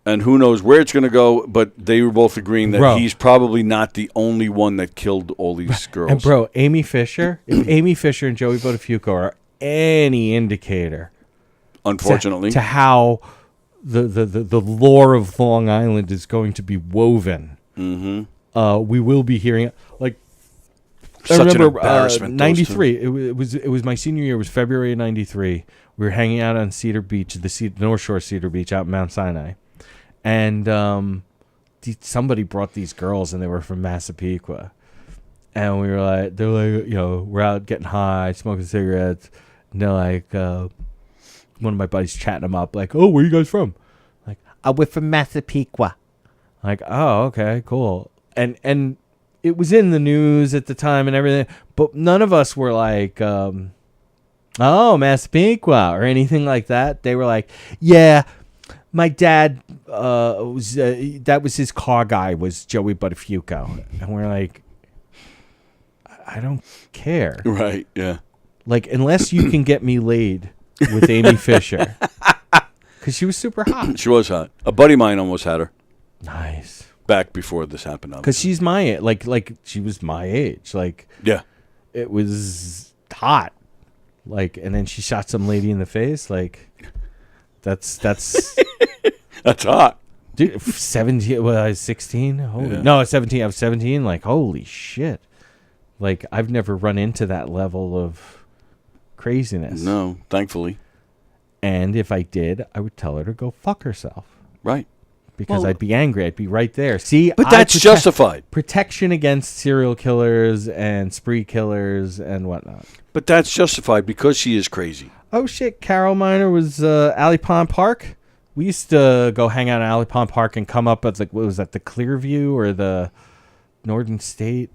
and who knows where it's going to go, but they were both agreeing that he's probably not the only one that killed all these girls. And, bro, Amy Fisher, if Amy Fisher and Joey Buttafuoco are any indicator, unfortunately, to how the lore of Long Island is going to be woven, we will be hearing, like, such I remember an embarrassment. 93. It was my senior year. It was February of 93. We were hanging out on Cedar Beach, the North Shore Cedar Beach out in Mount Sinai. And somebody brought these girls, and they were from Massapequa. And we were like, they're like, we're out getting high, smoking cigarettes. And they're like, one of my buddies chatting them up, like, oh, where you guys from? Like, we're from Massapequa. Like, oh, okay, cool. And it was in the news at the time and everything, but none of us were like, oh, Massapequa or anything like that. They were like, yeah, my dad that was his car guy, was Joey Buttafuoco. And we're like, I don't care. Right, yeah. Like, unless you can get me laid with Amy Fisher. Because she was super hot. She was hot. A buddy of mine almost had her. Nice. Back before this happened. Because she's my age. Like, she was my age. Like, yeah. It was hot. Like, and then she shot some lady in the face. Like, that's that's hot. Dude, 17, well, I was 16. No, 17. I was 17. Like, holy shit. Like, I've never run into that level of craziness. No, thankfully. And if I did, I would tell her to go fuck herself. Right. Because I'd be angry. I'd be right there. See, but that's justified. Protection against serial killers and spree killers and whatnot. But that's justified because she is crazy. Oh, shit. Carol Miner was Alley Pond Park. We used to go hang out at Alley Pond Park and come up at, like, what was that, the Clearview or the Northern State?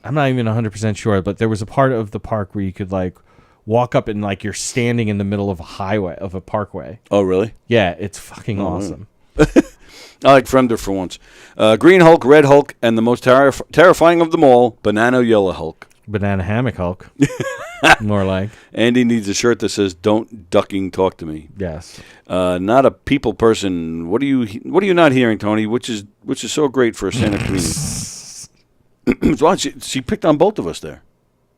I'm not even 100% sure, but there was a part of the park where you could, like, walk up and, like, you're standing in the middle of a highway, of a parkway. Oh, really? Yeah, it's fucking awesome. I like Fremder for once. Green Hulk, Red Hulk, and the most terrifying of them all, Banana Yellow Hulk. Banana Hammock Hulk. More like. Andy needs a shirt that says, "Don't ducking talk to me." Yes. Not a people person. What are you not hearing, Tony? Which is so great for a stand-up comedian. Well, she picked on both of us there.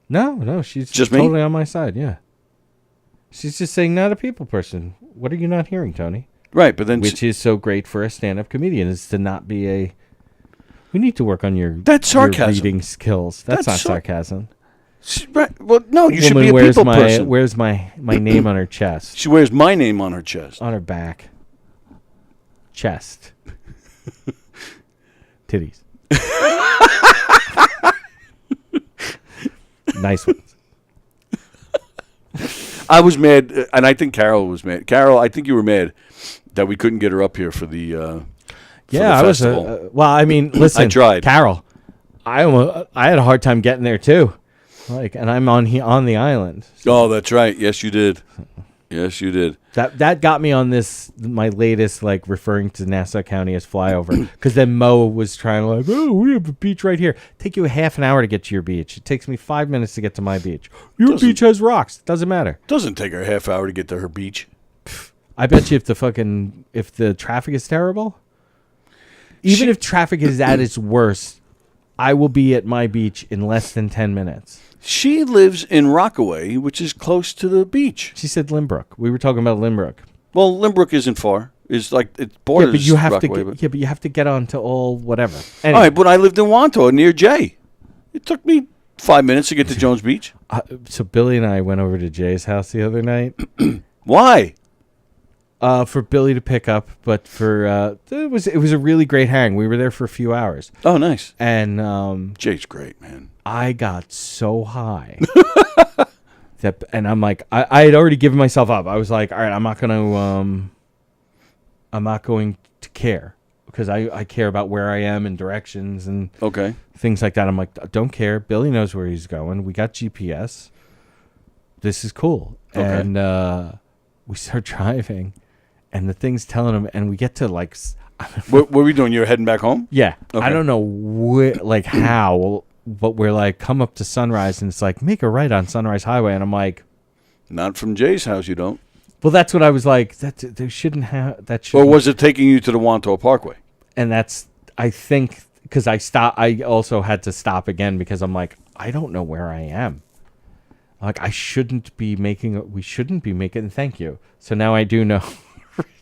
No, she's just totally on my side. Yeah. She's just saying not a people person. What are you not hearing, Tony? Right, but then which is so great for a stand-up comedian is to not be a. We need to work on your sarcasm. Your reading skills. That's not sarcasm. Right. Well, no, you should be a people person. Wears my name on her chest. She wears my name on her chest. On her back. Chest. Titties. Nice ones. I was mad, and I think Carol was mad. Carol, I think you were mad that we couldn't get her up here for the I was. Well, I mean, listen, I tried. Carol, I had a hard time getting there too. Like, and I'm on the island. So. Oh, that's right. Yes, you did. Yes, you did. That got me on my latest, like, referring to Nassau County as flyover. Because then Mo was trying to, like, oh, we have a beach right here. Take you a half an hour to get to your beach. It takes me 5 minutes to get to my beach. Your beach has rocks. Doesn't matter. Doesn't take her a half hour to get to her beach. I bet you if the traffic is terrible, even if traffic is at its worst, I will be at my beach in less than 10 minutes. She lives in Rockaway, which is close to the beach. She said Limbrook. We were talking about Limbrook. Well, Limbrook isn't far. It's like it borders but you have Rockaway. But you have to get on to all whatever. Anyway. All right, but I lived in Wanto near Jay. It took me 5 minutes to get to Jones Beach. So Billy and I went over to Jay's house the other night. Why? For Billy to pick up, but for it was a really great hang. We were there for a few hours. Oh, nice. And Jay's great, man. I got so high and I'm like, I had already given myself up. I was like, all right, I'm not going to care because I care about where I am and directions and things like that. I'm like, don't care. Billy knows where he's going. We got GPS. This is cool. Okay. And we start driving. And the thing's telling him, and we get to, like, What were we doing? You were heading back home? Yeah. Okay. I don't know how, but we're like, come up to Sunrise, and it's like, make a right on Sunrise Highway. And I'm like, Not from Jay's house, you don't. well, that's what I was like. They shouldn't have that. Or was it taking you to the Wanto Parkway? And that's, I think, because I also had to stop again because I'm like, I don't know where I am. Like, we shouldn't be making, thank you. So now I do know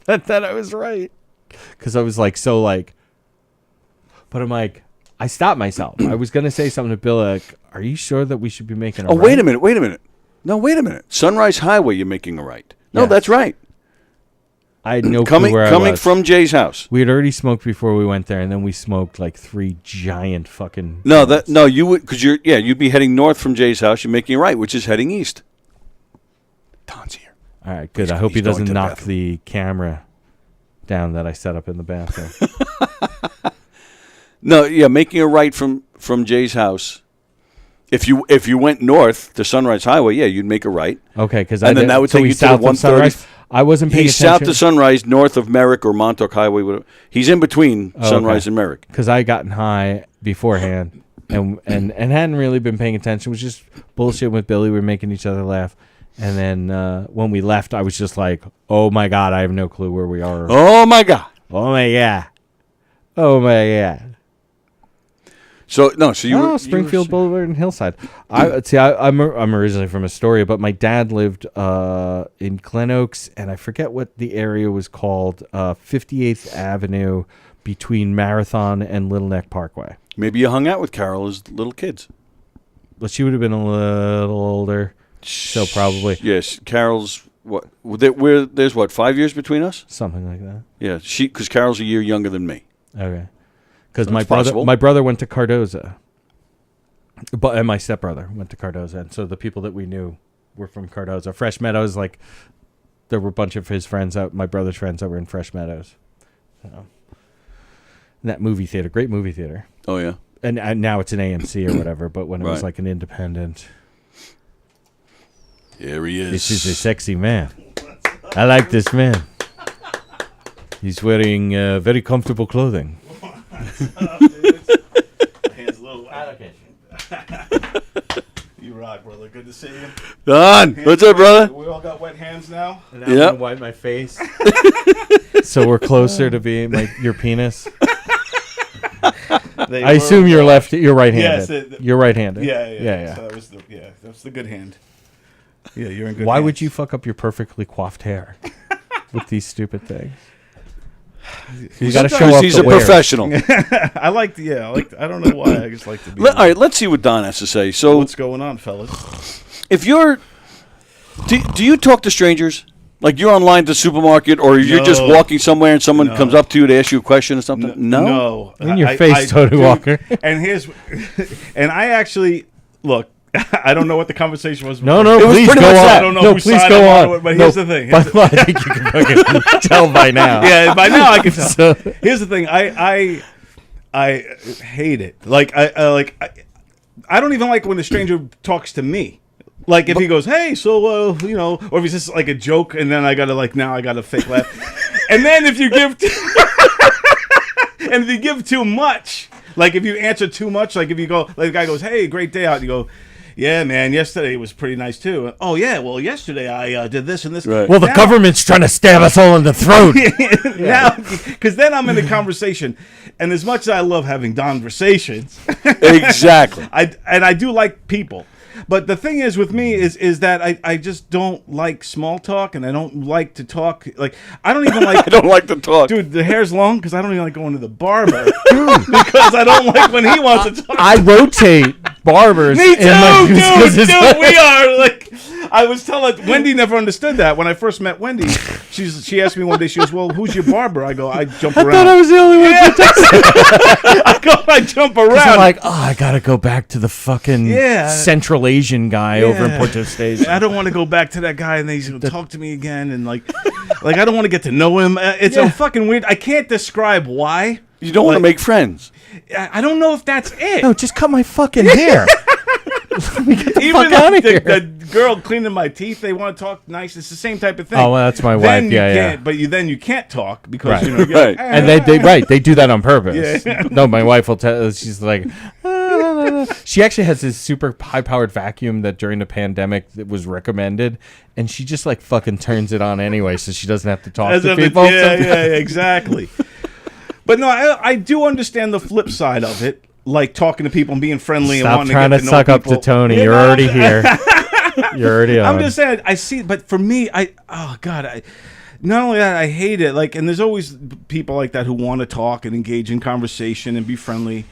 that I was right. Because I was like, but I'm like, I stopped myself. I was going to say something to Bill, like, are you sure that we should be making a right? Wait a minute. No, wait a minute. Sunrise Highway, you're making a right. No, Yes. that's right. I had no clue where I was. Coming from Jay's house. We had already smoked before we went there, and then we smoked like 3 giant fucking. You would, because you'd be heading north from Jay's house. You're making a right, which is heading east. Don's here. All right, good. I hope he doesn't knock the camera down that I set up in the bathroom. No, making a right from Jay's house. If you went north to Sunrise Highway, you'd make a right. Okay, because then that would take you to the 130. I wasn't paying He's attention. south of Sunrise, north of Merrick or Montauk Highway. Whatever. He's in between Sunrise and Merrick. Because I gotten high beforehand and hadn't really been paying attention. Was just bullshit with Billy. We were making each other laugh. And then when we left, I was just like, oh my God, I have no clue where we are. Oh my God. Oh my God. Oh my God. So you were Springfield Boulevard and Hillside. I'm originally from Astoria, but my dad lived in Glen Oaks, and I forget what the area was called. 58th Avenue between Marathon and Little Neck Parkway. Maybe you hung out with Carol as little kids. But she would have been a little older, so probably Yes, Carol's what? There's 5 years between us. something like that. Yeah, because Carol's a year younger than me. Okay. Because So my it's possible. brother went to Cardoza, and my stepbrother went to Cardoza, and so the people that we knew were from Cardoza. Fresh Meadows, like there were a bunch of his friends my brother's friends that were in Fresh Meadows. So, that movie theater, great movie theater, Oh yeah. and now it's an AMC or whatever. But when it was Right. like an independent, Here he is. this is a sexy man. I like this man. He's wearing very comfortable clothing. Hands a little. You rock, brother. Good to see you. Don, what's up, brother? We all got wet hands now. And I'm gonna wipe my face, so we're closer to being your penis. I assume you're you're right-handed. Yes, you're right-handed. Yeah. So that's the good hand. Yeah, you're in good. Why hands. would you fuck up your perfectly coiffed hair with these stupid things? You got to show up. He's the a wear. professional. I don't know why. I just like to be. All right, let's see what Don has to say. So, What's going on, fellas? if you're, do you talk to strangers? Like you're online to the supermarket, or you're just No. walking somewhere and someone No. comes up to you to ask you a question or something? No. In your face, Tony dude, Walker. And I actually look. I don't know what the conversation was. No, before. please pretty go much on. that. I don't know no, whose please side go I'm on. But No, here's the thing. I think you can fucking tell by now. Yeah, by now I can tell. So- Here's the thing. I hate it. Like I don't even like when a stranger talks to me. Like if he goes, "Hey, so or if it's just like a joke, and then I gotta fake laugh, and then if you give too much, like if you answer too much, like if you go, like the guy goes, "Hey, great day out," and you go, "Yeah, man, yesterday was pretty nice too." Oh yeah, well yesterday I did this and this. Right. Well, the government's trying to stab us all in the throat. Now, because then I'm in a conversation, and as much as I love having conversations, Exactly. I do like people, but the thing is with me is that I just don't like small talk, and I don't like to talk. Like I don't even like. I don't like to talk. Dude, the hair's long because I don't even like going to the barber because I don't like when he wants to talk. I rotate barbers. Me in my- too, because dude. it's- We are like. I was telling Wendy never understood that when I first met Wendy. She asked me one day. She goes, "Well, who's your barber?" I go, "I jump around." I thought I was the only one. I go, "I jump around." I'm like, I gotta go back to the fucking Yeah. Central Asian guy over in Yeah. Porto Station. I don't want to go back to that guy and then he's gonna talk to me again and like I don't want to get to know him. It's a fucking weird. I can't describe why. You don't want to make friends. I don't know if that's it. No, just cut my fucking hair. Even outta the, here. the girl cleaning my teeth, they want to talk nice. It's the same type of thing. Oh, well, that's my Then wife. you Yeah, can't, yeah. But you can't talk because Right. you know. You're Right. like, And they do that on purpose. Yeah. No, my wife will tell. She's like, she actually has this super high-powered vacuum that during the pandemic that was recommended, and she just like fucking turns it on anyway, so she doesn't have to talk to people. Yeah, exactly. But no, I do understand the flip side of it, like talking to people and being friendly and Stop wanting trying to to get to know suck up people. to Tony. You You're know? already here. You're already on. I'm just saying, I see, but for me, not only that, I hate it. Like, and there's always people like that who want to talk and engage in conversation and be friendly,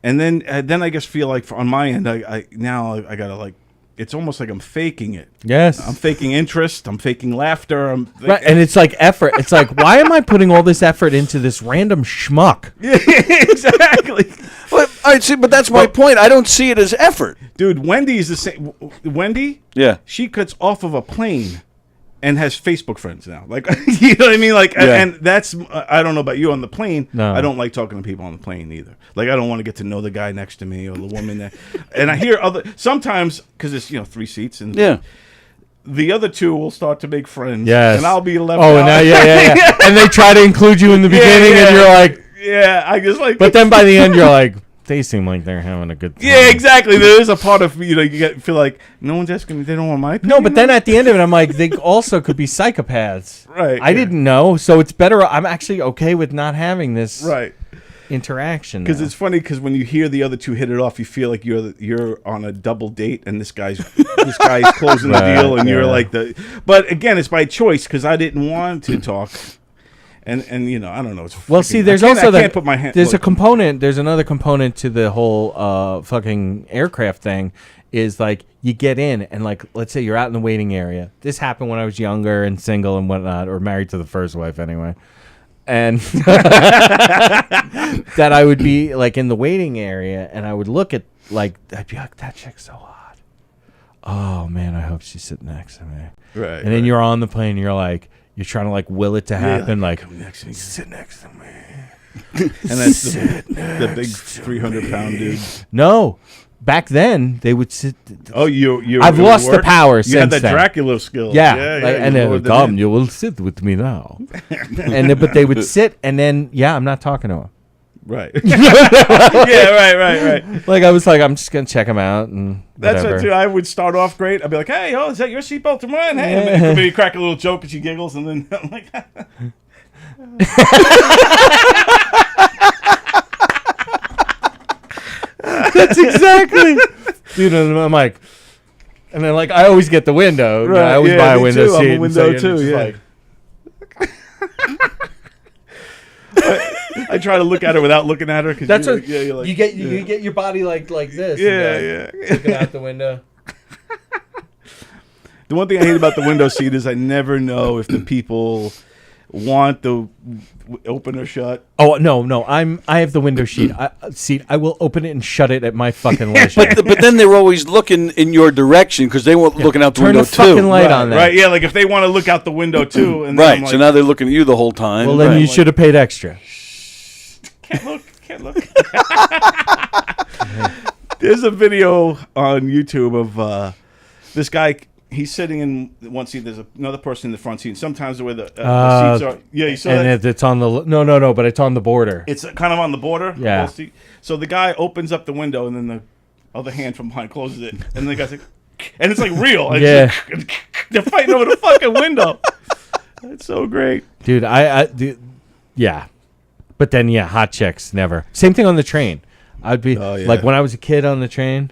and then I just feel like on my end, I gotta like, it's almost like I'm faking it. Yes. I'm faking interest. I'm faking laughter. Right, and it's like effort. It's like, why am I putting all this effort into this random schmuck? Yeah, exactly. But, all right, see, but that's my point. I don't see it as effort. Dude, Wendy's the same. Wendy? Yeah. She gets off of a plane and has Facebook friends now. Like, you know what I mean? Like, Yeah. and that's, I don't know about you on the plane. No. I don't like talking to people on the plane either. Like, I don't want to get to know the guy next to me or the woman there. And I hear sometimes, because it's, 3 seats, and Yeah. the other 2 will start to make friends. Yes. And I'll be left Oh, out. now, yeah. And they try to include you in the beginning, and you're like, yeah, I just like. but then by the end, you're like, they seem like they're having a good time. Yeah, exactly. There is a part of feel like no one's asking me. They don't want my opinion. No, but then at the end of it, I'm like, they also could be psychopaths. Right, I yeah. didn't know, so it's better. I'm actually okay with not having this right. interaction. Because now. it's funny because when you hear the other 2 hit it off, you feel like you're on a double date and this guy's closing the Right, deal and you're yeah. like the. But again, it's by choice because I didn't want to talk, and I don't know. It's Well, see, freaking- there's I can't- also I can't put my hand. there's a look, component. There's another component to the whole fucking aircraft thing. Is like you get in and like let's say you're out in the waiting area. This happened when I was younger and single and whatnot, or married to the first wife anyway. And that I would be like in the waiting area and I would look at like I'd be like, that chick's so hot. Oh man, I hope she's sitting next to me. right. And then you're on the plane. And you're like you're trying to like will it to happen. Like come next to me. sit next to me. And that's the big 300-pound dude. No, back then they would sit. Oh, you. I've it lost the worked? power You since had that then. Dracula skill. Yeah, you and they lowered would it come. in. You will sit with me now. But they would sit, and then I'm not talking to him. Right. Yeah. Right. Like I was like, I'm just gonna check him out and That's whatever. what too. I would start off great. I'd be like, "Hey, is that your seatbelt or mine?" Hey, and then maybe crack a little joke and she giggles, and then I'm like, That's exactly, dude. And I'm like, and then like I always get the window. Right, I always yeah, buy a me window too. I'm a seat. and window you're too, just yeah. I try to look at her without looking at her. Cause That's you're what like, yeah, you're like, you get your body like this. Yeah. Looking out the window. The one thing I hate about the window seat is I never know if the people want the open or shut. Oh no! I have the window seat. I will open it and shut it at my fucking leisure. But then they're always looking in your direction because they weren't looking out the Turn window the fucking too. light on that. Right, yeah, like if they want to look out the window too. And then Right. I'm like, So now they're looking at you the whole time. Well, then Right. you should have paid extra. can't look. There's a video on YouTube of this guy. He's sitting in one seat. There's another person in the front seat. Sometimes the way the seats are. Yeah, you saw that? And it's on the no, but it's on the border. It's kind of on the border. Yeah. Both seat. So the guy opens up the window, and then the other hand from behind closes it, and the guy's like, and it's like real. And Yeah. it's like, they're fighting over the fucking window. It's so great. Dude, yeah. But then, hot chicks, never. Same thing on the train. I'd be, Oh, yeah. like, when I was a kid on the train,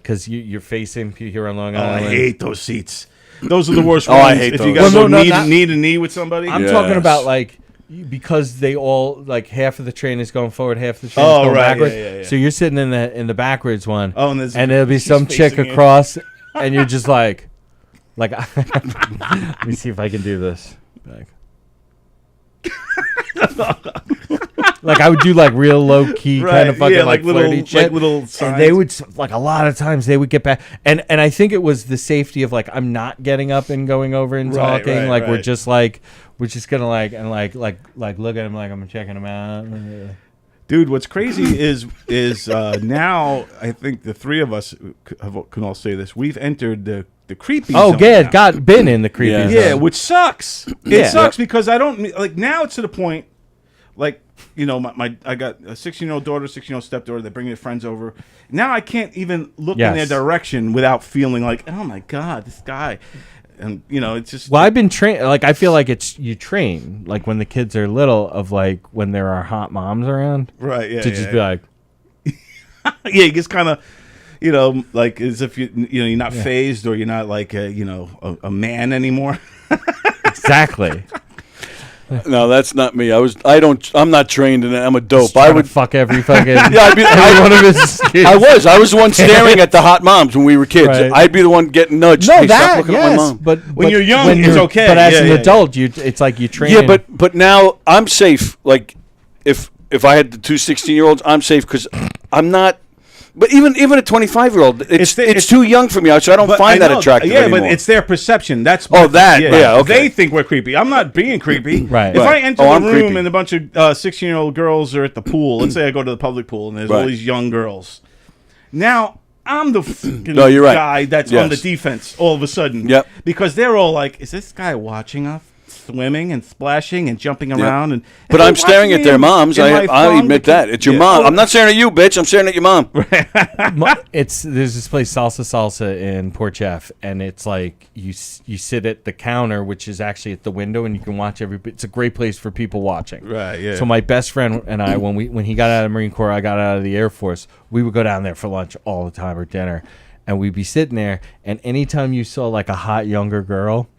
because you're facing here on Long Oh, I Island. hate those seats. Those are the worst Oh, I ones. hate if you those. got to Well, no, go not- knee to knee with somebody. I'm Yes. talking about, like, because they all, like, half of the train is going forward, half of the train is Oh, going right, backwards. yeah. So you're sitting in the backwards one. Oh, and there'll be she's some chick facing you. across, and you're just like, let me see if I can do this. Like I would do like real low key kind of fucking like flirty shit. like little And signs. they would like a lot of times they would get back, and I think it was the safety of like I'm not getting up and going over and Right, talking. right, like we're just gonna like look at him like I'm checking him out. Dude, what's crazy is now I think the three of us can all say this. We've entered the creepy zone. yeah, now. been in the creepy zone. Yeah, which sucks. It sucks because I don't like now. It's to the point, like I got a 16-year-old daughter, 16-year-old stepdaughter. They're bringing their friends over. Now I can't even look in their direction without feeling like, oh my god, this guy. And it's just. Well, I've been trained. Like I feel like you train like when the kids are little of like when there are hot moms around, right? Yeah, to just be like, yeah, you just kind of. Like as if you're not phased or you're not like a man anymore. Exactly. No, that's not me. I'm not trained in it. I'm a dope. I would fuck every fucking every one of his kids. I was the one staring at the hot moms when we were kids. Right. I'd be the one getting nudged. No, hey, that stop looking at my mom. But when you're young, it's okay. But as an yeah. adult, it's like you train. Yeah, but now I'm safe. Like if I had the two 16-year-olds, I'm safe because I'm not. But even a 25-year-old, it's too young for me, so I don't find that attractive anymore. Yeah, but it's their perception. That's okay. They think we're creepy. I'm not being creepy. Right. If I enter the room creepy. and a bunch of 16-year-old girls are at the pool, let's say I go to the public pool and there's all these young girls. Now I'm the guy that's on the defense all of a sudden. Yep. Because they're all like, is this guy watching us? Swimming and splashing and jumping around, but I'm staring at their moms. I admit that it's your mom. I'm not staring at you, bitch. I'm staring at your mom. There's this place Salsa in Port Jeff, and it's like you sit at the counter, which is actually at the window, and you can watch it's a great place for people watching. Right. Yeah. So my best friend and I, when he got out of the Marine Corps, I got out of the Air Force. We would go down there for lunch all the time or dinner, and we'd be sitting there. And anytime you saw like a hot younger girl.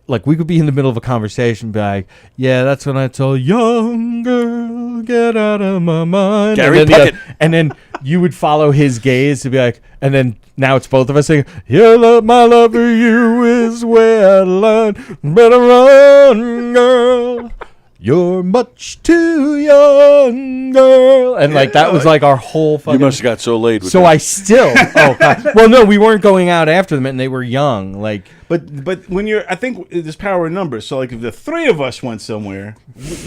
Like, we could be in the middle of a conversation, be like, yeah, that's when I told young girl, get out of my mind. Gary Puckett. And then you would follow his gaze to be like, and then now it's both of us saying, my love for you is way out of line. Better run, girl. You're much too young, girl. And, like, that was, like, our whole fucking... You must have got so laid with So them. I still... Oh, God. Well, no, we weren't going out after them, and they were young. Like... But when I think there's power in numbers. So like if the three of us went somewhere,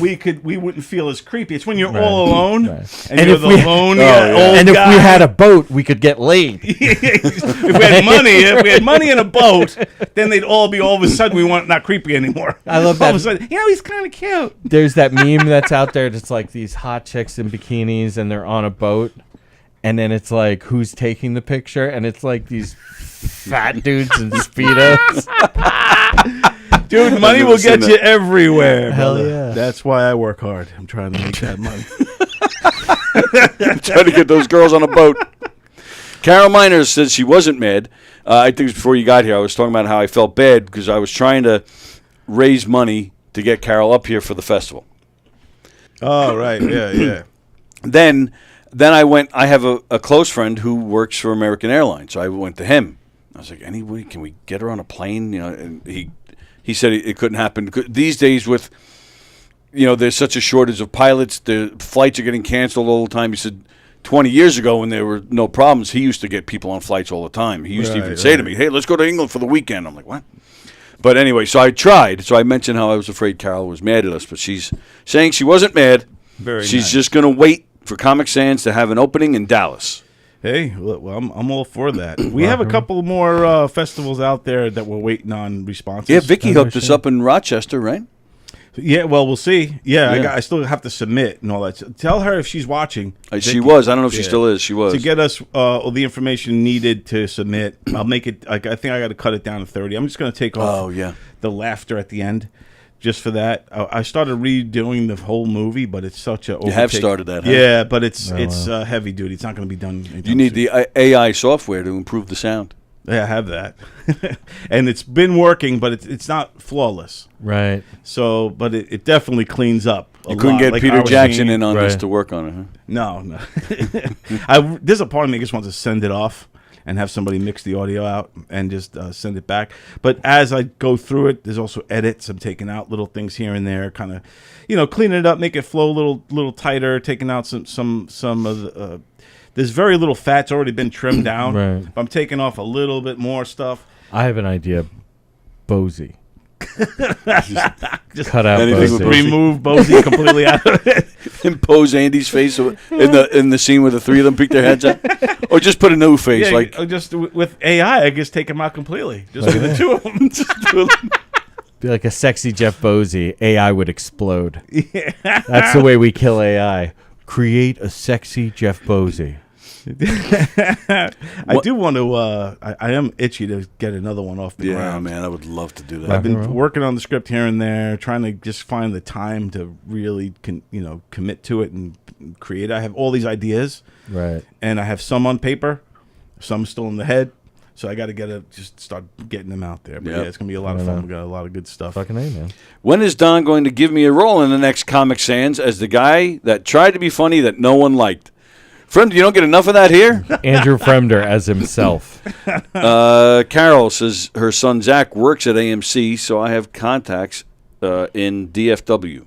we wouldn't feel as creepy. It's when you're all alone and you're the lone old guy. If we had a boat, we could get laid. If we had money and a boat, then they'd all of a sudden we want not creepy anymore. I love that. All of a sudden, he's kind of cute. There's that meme that's out there that's like these hot chicks in bikinis and they're on a boat. And then it's like, who's taking the picture? And it's like these fat dudes in Speedos. Dude, money will get you everywhere. Hell brother. yeah. That's why I work hard. I'm trying to make that money. Trying to get those girls on a boat. Carol Miners says she wasn't mad. I think it was before you got here. I was talking about how I felt bad because I was trying to raise money to get Carol up here for the festival. Oh, right. Yeah. Then I went. I have a close friend who works for American Airlines, so I went to him. I was like, "Anybody, can we get her on a plane?" And he said it couldn't happen these days with, there's such a shortage of pilots. The flights are getting canceled all the time. He said 20 years ago when there were no problems, he used to get people on flights all the time. He used to even say to me, "Hey, let's go to England for the weekend." I'm like, "What?" But anyway, so I tried. So I mentioned how I was afraid Carol was mad at us, but she's saying she wasn't mad. She's just going to wait for Comic Sans to have an opening in Dallas. Hey, well, I'm all for that. We have a couple more festivals out there that we're waiting on responses. Yeah, Vicky hooked us up in Rochester, right? Yeah, well, we'll see. Yeah. I still have to submit and all that. Tell her if she's watching. She was. I don't know if she still is. She was. To get us all the information needed to submit. I'll make it. I think I got to cut it down to 30. I'm just going to take off the laughter at the end. Just for that, I started redoing the whole movie, but it's such a. You have started that, huh? Yeah, but it's heavy duty. It's not going to be done. You need the AI software to improve the sound. Yeah, I have that, and it's been working, but it's not flawless. Right. So, but it definitely cleans up. You couldn't get Peter Jackson in on this to work on it, huh? No. There's a part of me that just wants to send it off and have somebody mix the audio out and just send it back. But as I go through it, there's also edits. I'm taking out little things here and there, kind of, cleaning it up, make it flow a little tighter, taking out some of the. There's very little fat's already been trimmed down. Right. I'm taking off a little bit more stuff. I have an idea. Bozy. Cut out Anything with Bozy. Bozy. Remove Bozy completely out of it. Impose Andy's face in the scene where the three of them peek their heads out, or just put a new face. Yeah, Like just with AI, I guess take him out completely. Just do the two of them. Be like a sexy Jeff Bozy. AI would explode. Yeah. That's the way we kill AI. Create a sexy Jeff Bozy. I do want to. I am itchy to get another one off the yeah, ground. man, I would love to do that. I've been working on the script here and there, trying to just find the time to really, commit to it and create. I have all these ideas, Right. and I have some on paper, some still in the head. So I got to just start getting them out there. But Yep. yeah, it's gonna be a lot of fun. We got a lot of good stuff. Fucking A, man. When is Don going to give me a role in the next Comic Sans as the guy that tried to be funny that no one liked? Friend, you don't get enough of that here? Andrew Fremder as himself. Carol says her son Zach works at AMC, so I have contacts in DFW,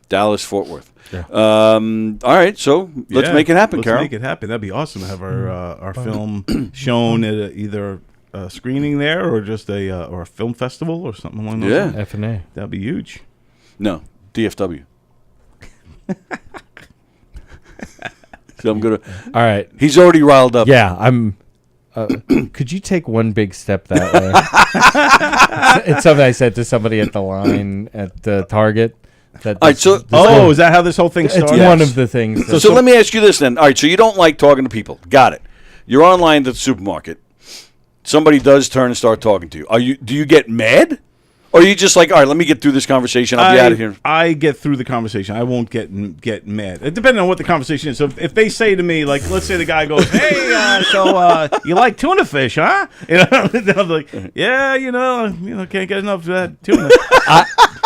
Dallas, Fort Worth. Yeah. All right, so let's make it happen, Carol. Let's make it happen. That'd be awesome to have our film shown at either a screening there or just or a film festival or something along those lines. F&A. That'd be huge. No, DFW. So I'm gonna. All right. He's already riled up. Yeah, I'm. Could you take one big step that way? It's something I said to somebody at the line at the Target. That All right, so is that how this whole thing it's started? one of the things. So let me ask you this then. All right, so you don't like talking to people. Got it. You're online to the supermarket. Somebody does turn and start talking to you. Do you get mad? Or are you just like, all right, let me get through this conversation. I'll be out of here. I get through the conversation. I won't get mad. It depends on what the conversation is. So if they say to me, like, let's say the guy goes, hey, you like tuna fish, huh? I'm like, yeah, can't get enough of that tuna.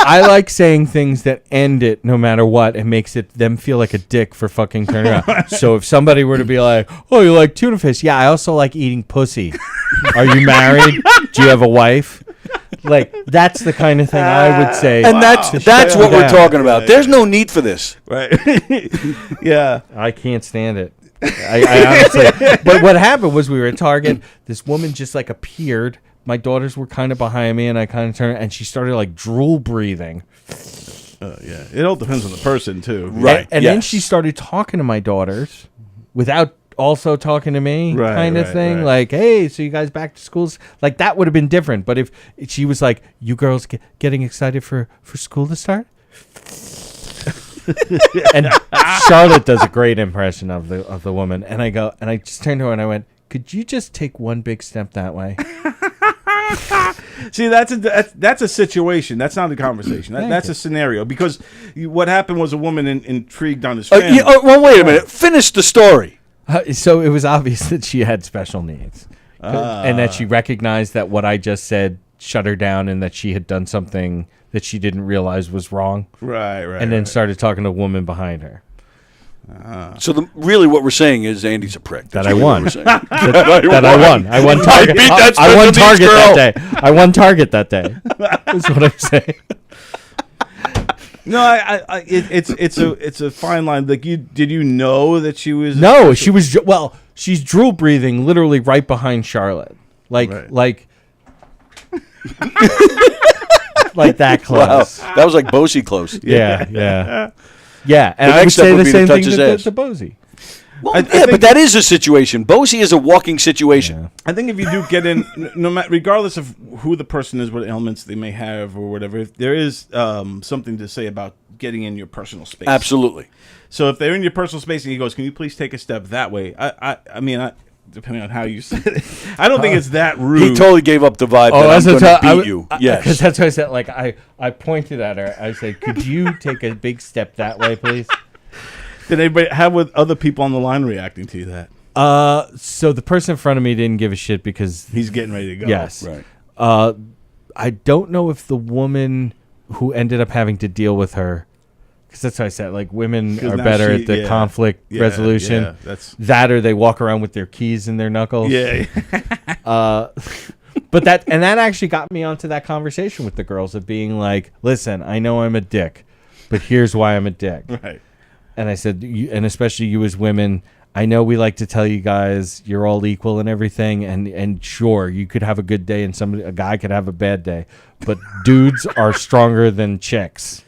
I like saying things that end it no matter what and makes them feel like a dick for fucking turning around. So if somebody were to be like, oh, you like tuna fish? Yeah, I also like eating pussy. Are you married? Do you have a wife? Like, that's the kind of thing I would say. And that's what we're talking about. There's no need for this. Right. Yeah. I can't stand it. I honestly. But what happened was we were at Target. This woman just like appeared. My daughters were kind of behind me, and I kind of turned, and she started like drool breathing. Yeah. It all depends on the person, too. Right. And then she started talking to my daughters without also talking to me, kind of thing. Right. Like, hey, so you guys back to schools? Like, that would have been different. But if she was like, you girls getting excited for school to start? And Charlotte does a great impression of the woman. And I just turned to her and I went, could you just take one big step that way? See, that's a situation. That's not a conversation. That's a scenario. Because what happened was a woman intrigued on his family. Well, wait a minute. Finish the story. So it was obvious that she had special needs. And that she recognized that what I just said shut her down and that she had done something that she didn't realize was wrong. Right. And then started talking to a woman behind her. So really what we're saying is Andy's a prick. That That's I really won. what we're saying. That I won. I won Target. beat that I won special needs Target girl. that day. I won Target that day. That's what I'm saying. No, it's a fine line. Like, did you know that she was? No, she was. She's drool breathing literally right behind Charlotte, like like that close. Wow. That was like Bosie close. Yeah. And The I would next step say would the be to same touch thing his to ass. Bosie. Well, I yeah, think- but that is a situation. Bosie is a walking situation. Yeah. I think if you do get in, regardless of who the person is, what ailments they may have, or whatever, if there is something to say about getting in your personal space. Absolutely. So if they're in your personal space and he goes, "Can you please take a step that way?" I mean, depending on how you said it, I don't think it's that rude. He totally gave up the vibe that I'm going to beat you. Yes. Because that's what I said. Like I pointed at her. I said, "Could you take a big step that way, please?" Did anybody have with other people on the line reacting to that? So the person in front of me didn't give a shit because He's getting ready to go. yes. Right. I don't know if the woman who ended up having to deal with her, because that's what I said. Like, women 'Cause are now better she- at the yeah. conflict Yeah, resolution. yeah, that's- that, or they walk around with their keys in their knuckles. Yeah. But that actually got me onto that conversation with the girls of being like, listen, I know I'm a dick, but here's why I'm a dick. Right. And I said, and especially you as women, I know we like to tell you guys you're all equal and everything, and sure, you could have a good day and a guy could have a bad day, but dudes are stronger than chicks.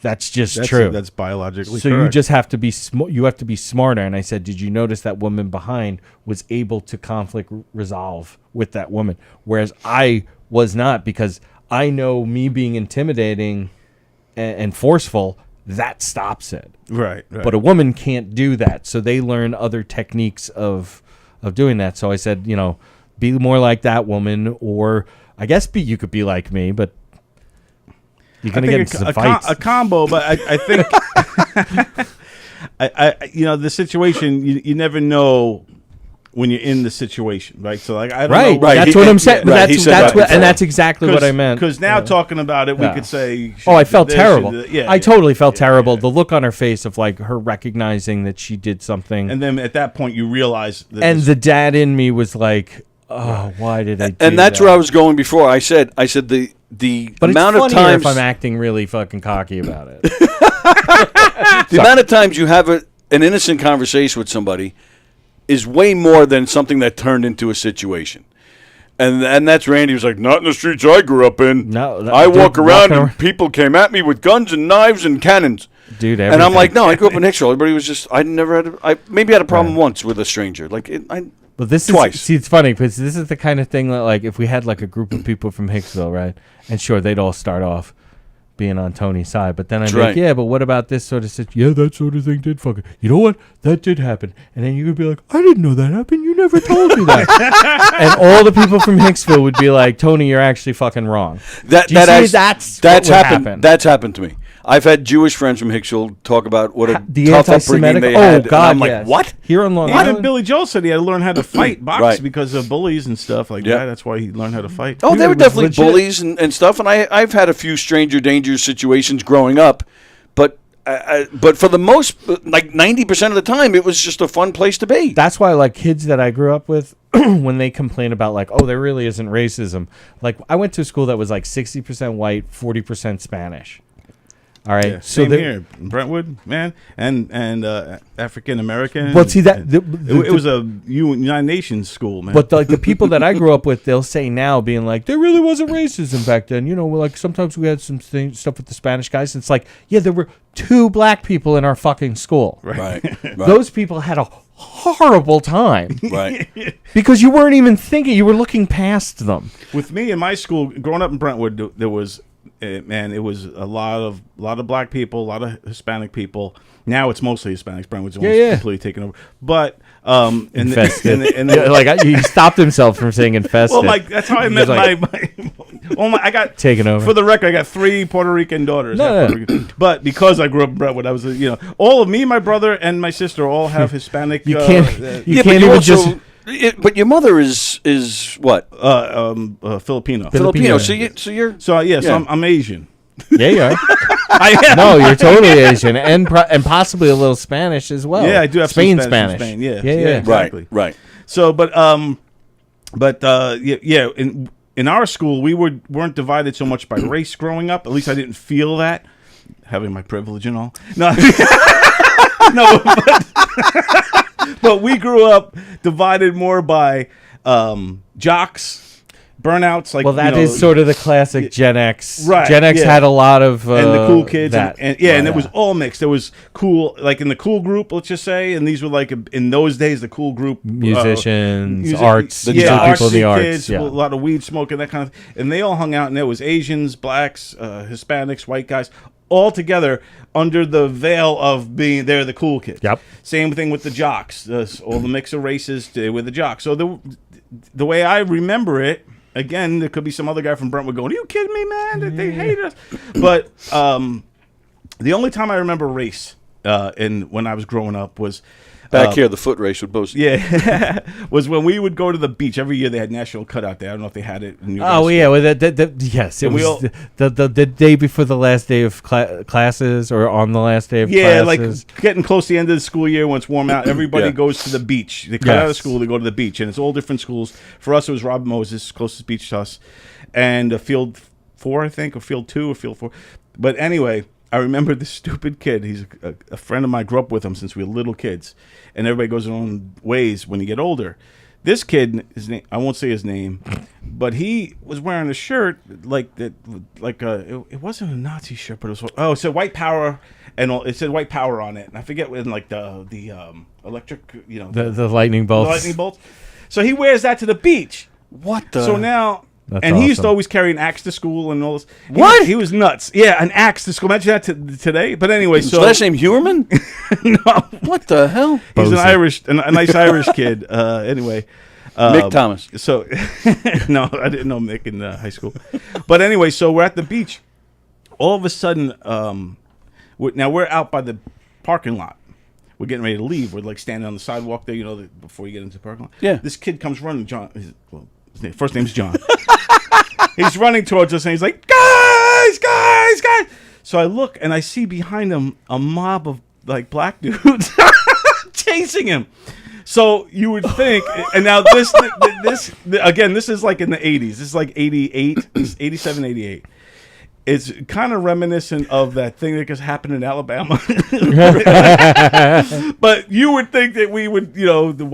That's true. That's biologically so correct. you just have to be you have to be smarter. And I said, did you notice that woman behind was able to conflict resolve with that woman, whereas I was not, because I know me being intimidating and forceful, that stops it. Right. But a woman can't do that, so they learn other techniques of doing that. So I said, be more like that woman, or I guess you could be like me, but you're gonna get into some fights. A combo, but I think the situation, you never know when you're in the situation, right? So like I don't know. Right. That's what I'm saying. That's exactly what I meant. Because now talking about it, we could say, "Oh, I felt terrible." I totally felt terrible. Yeah. The look on her face of like her recognizing that she did something, and then at that point you realize. And the dad in me was like, "Oh, why did I?" And that's where I was going before. I said the but amount it's of times if I'm acting really fucking cocky about it. The amount of times you have an innocent conversation with somebody is way more than something that turned into a situation. And that's Randy was like, not in the streets I grew up in. No, I walk around and people came at me with guns and knives and cannons. Dude, and I'm like, no, I grew up in Hicksville. Everybody was just, I never had, maybe had a problem once with a stranger. Like, But this twice. See, it's funny because this is the kind of thing that, like, if we had like a group of people from Hicksville, right? And sure, they'd all start off being on Tony's side, but then I'd be like, yeah, but what about this sort of situation? Yeah, that sort of thing did fucking. You know what? That did happen. And then you would be like, I didn't know that happened. You never told me that. And all the people from Hicksville would be like, Tony, you're actually fucking wrong. That's happened. That's happened to me. I've had Jewish friends from Hicksville talk about what a the tough upbringing they had. God, and I'm like, what? Here on Long Island? Billy Joel said he had to learn how to fight box because of bullies and stuff like that. That's why he learned how to fight. Oh, they were definitely bullies and stuff. And I've had a few stranger danger situations growing up, but for the most, like 90% of the time, it was just a fun place to be. That's why, like, kids that I grew up with, when they complain about, like, oh, there really isn't racism. Like, I went to a school that was like 60% white, 40% Spanish. All right, yeah, so here, Brentwood, man, and African American. But see that it was a United Nations school, man. But like the people that I grew up with, they'll say now, being like, there really wasn't racism back then. Like sometimes we had some stuff with the Spanish guys. It's like, yeah, there were 2 black people in our fucking school. Right. Those people had a horrible time. Right. Because you weren't even thinking. You were looking past them. With me in my school, growing up in Brentwood, there was. It was a lot of black people, a lot of Hispanic people. Now it's mostly Hispanics. Brentwood's almost completely taken over. But infested. He stopped himself from saying infested. Well, that's how I met I got taken over. For the record, I got 3 Puerto Rican daughters. But because I grew up in Brentwood, I was all of me, my brother, and my sister all have Hispanic. You can't even just. But your mother is what? Filipino. Filipino. So I'm Asian. Yeah, you are. I am. No, you're totally Asian, and possibly a little Spanish as well. Yeah, I do have Spain some Spanish. From Spain. Yeah, exactly. Right. So, in our school, we weren't divided so much by race growing up. At least I didn't feel that, having my privilege and all. No, but we grew up divided more by jocks, burnouts. Like, that is sort of the classic Gen X. Right, Gen X had a lot of and the cool kids, and it was all mixed. There was cool, like in the cool group, let's just say, and these were like in those days the cool group, musicians, arts, people in the arts, kids, a lot of weed smoking, that kind of, and they all hung out, and there was Asians, blacks, Hispanics, white guys. All together under the veil of being they're the cool kids. Yep. Same thing with the jocks. All the mix of races with the jocks. So the way I remember it, again, there could be some other guy from Brentwood going, "Are you kidding me, man? They hate us." But the only time I remember race when I was growing up was back here, the foot race with both. Yeah, was when we would go to the beach. Every year they had National Cutout Day. I don't know if they had it in New York. Oh, yeah. Well, yes. It was the day before the last day of classes or on the last day of classes. Yeah, like getting close to the end of the school year when it's warm out, everybody goes to the beach. They cut out of school, they go to the beach. And it's all different schools. For us, it was Rob Moses, closest beach to us. And Field 4, I think, or Field 2 or Field 4. But anyway, I remember this stupid kid. He's a friend of mine. Grew up with him since we were little kids, and everybody goes their own ways when you get older. This kid, his name, I won't say his name, but he was wearing a shirt like that, it wasn't a Nazi shirt, but it said White Power, and it said White Power on it, and I forget when like the electric, the lightning bolts. The lightning bolts. So he wears that to the beach. What the? So now. That's and he used to awesome. always carry an axe to school and all this. What? He was nuts. Yeah, an axe to school. Imagine that today. But anyway, His so last name Huerman? no, What the hell? he's Bozy. a nice Irish kid. Anyway, Mick Thomas. So no, I didn't know Mick in high school. But anyway, so we're at the beach. All of a sudden, now we're out by the parking lot. We're getting ready to leave. We're like standing on the sidewalk there, before you get into the parking lot. Yeah. This kid comes running. John. His first name's John. He's running towards us and he's like, guys. So I look and I see behind him a mob of like black dudes chasing him. So you would think, and now this again, this is like in the 80s. This is like 88, 87, 88. It's kind of reminiscent of that thing that just happened in Alabama. But you would think that we would, the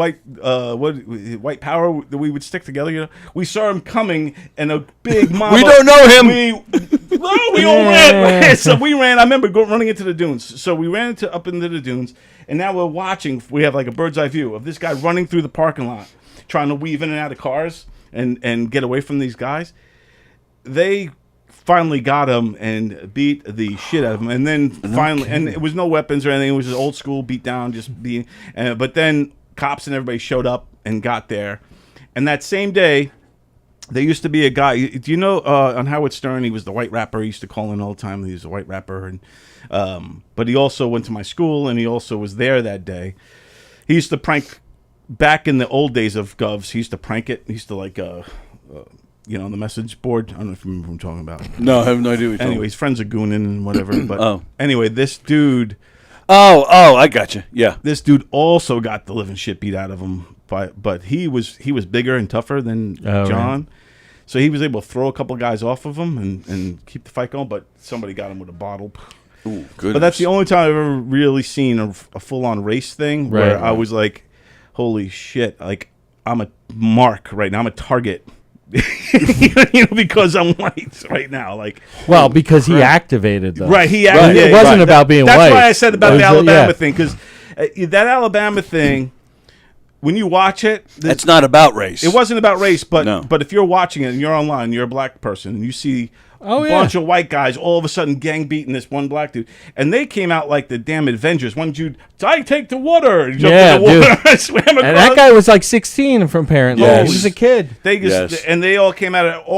white power, that we would stick together. We saw him coming, and a big mob. We don't know him. We all ran. So we ran. I remember running into the dunes. So we ran up into the dunes, and now we're watching. We have like a bird's eye view of this guy running through the parking lot, trying to weave in and out of cars and get away from these guys. They finally got him and beat the shit out of him, and then finally, and it was no weapons or anything. It was just old school beat down, just being. But then cops and everybody showed up and got there, and that same day, there used to be a guy. Do you know on Howard Stern? He was the white rapper. He used to call in all the time. He was a white rapper, and but he also went to my school, and he also was there that day. He used to prank back in the old days of Govs. He used to prank it. He used to like. On the message board. I don't know if you remember what I'm talking about. No, I have no idea what you're talking Anyway, his friends are gooning and whatever. But anyway, this dude. Oh, I got you. Yeah. This dude also got the living shit beat out of him, but he was bigger and tougher than John. Right. So he was able to throw a couple guys off of him and keep the fight going, but somebody got him with a bottle. Ooh, goodness. But that's the only time I've ever really seen a full-on race thing where I was like, holy shit, like I'm a mark right now. I'm a target. Because I'm white right now, like because he activated them. Right, it wasn't about being That's white. That's why I said about the Alabama thing, because that Alabama thing, when you watch it, it's not about race. It wasn't about race, but if you're watching it and you're online, you're a black person, and you see a bunch of white guys all of a sudden gang beating this one black dude, and they came out like the damn Avengers. One dude, I take the water, jumped in the water, swam across. And that guy was like 16 from apparently. Yes. He was a kid. And they all came out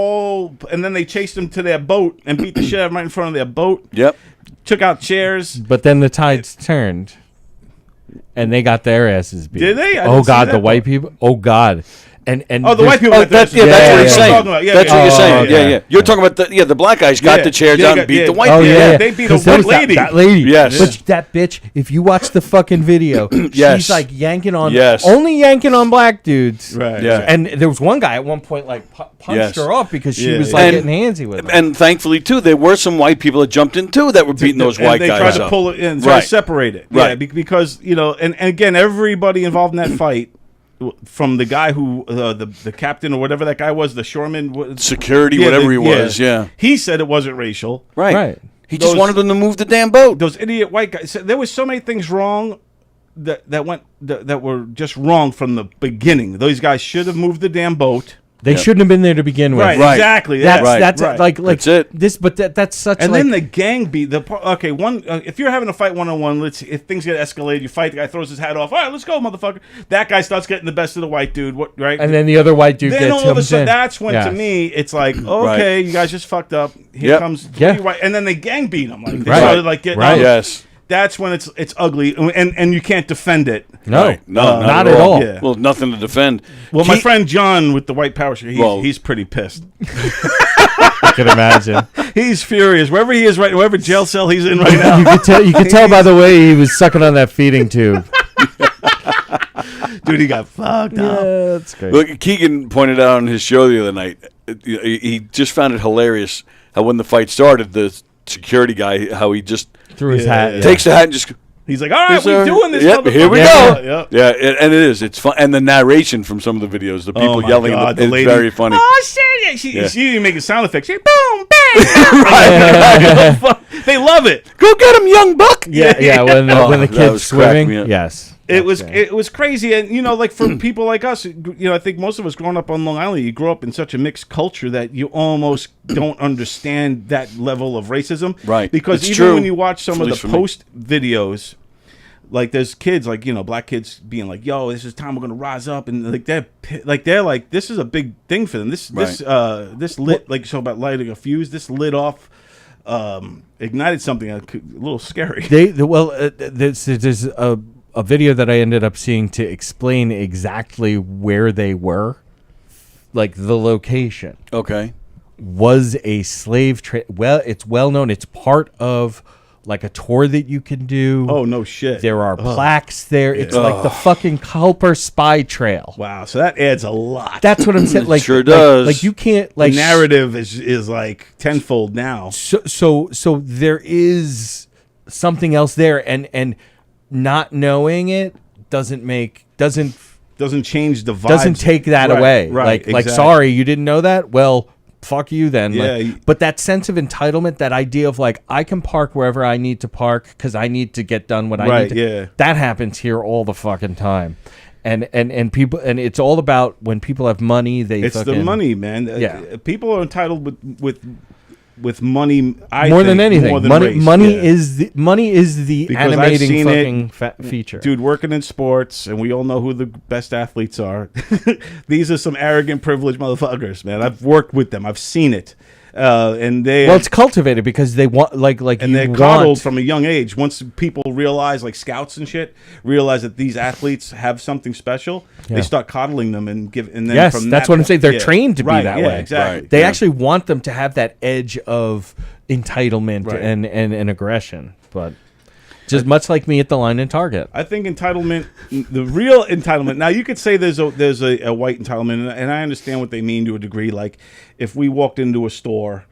and then they chased them to their boat and beat the shit out of them right in front of their boat. Yep. Took out chairs. But then the tides turned, and they got their asses beat. Did they? Oh God, the white people. Oh God. And the white people. That's what you're saying. That's what you're saying. Okay. Yeah. You're talking about the black guys got the chairs out and beat the white people. They beat a white lady. That lady. Yes. But that bitch, if you watch the fucking video, she's like yanking on, only yanking on black dudes. Right. Yeah. And there was one guy at one point like punched her off because she was like getting handsy with him. And thankfully too, there were some white people that jumped in too that were beating those white guys up. They tried to pull it in, try to separate it. Right. Yeah, because and again, everybody involved in that fight. From the guy who the captain or whatever that guy was, the shoreman, security, whatever he was, he said it wasn't racial, right? He just wanted them to move the damn boat. Those idiot white guys. So there was so many things wrong that were just wrong from the beginning. Those guys should have moved the damn boat. They shouldn't have been there to begin with. Right, exactly. That's like that's it. This, but that's such. And then the gang beat if you're having a fight 1-on-1, if things get escalated, you fight. The guy throws his hat off. All right, let's go, motherfucker. That guy starts getting the best of the white dude. Right? And then the other white dude. Then gets all of a sudden, in. that's when to me it's like, okay, you guys just fucked up. Here comes three white, and then they gang beat him. Like they started like getting Yes. That's when it's ugly, and you can't defend it. No, not at all. Yeah. Well, nothing to defend. Well, my friend John with the white power shirt, he's pretty pissed. I can imagine. He's furious. Wherever he is wherever jail cell he's in right now. You could tell by the way he was sucking on that feeding tube. Dude, he got fucked up. Yeah, that's great. Look, Keegan pointed out on his show the other night, he just found it hilarious how when the fight started, the security guy, how he just Threw his hat. takes the hat and just. He's like, all right, we're doing this. Yep, here we motherfucker." go. Yeah. And it is. It's fun, and the narration from some of the videos, the people Oh my yelling, God, the it's lady, very funny. Oh shit! She didn't make a sound effect. She boom, bang. They love it. Go get him, young buck. Yeah. When the that kid's was cracking me swimming, up. yes. It was crazy, and like for people like us, I think most of us growing up on Long Island, you grow up in such a mixed culture that you almost don't understand that level of racism, Right. Because It's even true. when you watch some At of least the for me. post videos, like there's kids like black kids being like, "Yo, this is time we're gonna rise up," and they're like this is a big thing for them. This lit like so about lighting a fuse. This lit off. Ignited something a little scary. There's a video that I ended up seeing to explain exactly where they were, like the location Okay. was a slave trade. Well, it's well known. It's part of like a tour that you can do. Oh no shit! There are plaques there. It's like the fucking Culper Spy Trail. Wow, so that adds a lot. That's what I'm saying. Like, sure does. Like you can't like the narrative is like tenfold now. So there is something else there, and not knowing it doesn't Doesn't change the vibe. doesn't take that away. Right, Like exactly. sorry, you didn't know that. Well, fuck you then. Yeah, Like, but that sense of entitlement, that idea of like I can park wherever I need to park because I need to get done what I Right, need to. yeah. That happens here all the fucking time. And people, and it's all about when people have money, they It's fucking, the money, man. Yeah. People are entitled with money. More than anything, more than money race, money is the Because I've animating seen it, fucking feature. Dude, working in sports, and we all know who the best athletes are. These are some arrogant, privileged motherfuckers, man. I've worked with them. I've seen it, and Well, it's cultivated because they want like and they're coddled from a young age. Once people realize, like scouts and shit, realize that these athletes have something special, Yeah. they start coddling them and then Yes, from that's that what I'm saying. They're yeah. trained to be Right, that yeah, way. Exactly. Right. They Yeah. actually want them to have that edge of entitlement Right. and aggression. But just much like me at the line in Target. I think entitlement, the real entitlement. Now you could say there's a white entitlement, and I understand what they mean to a degree. Like if we walked into a store,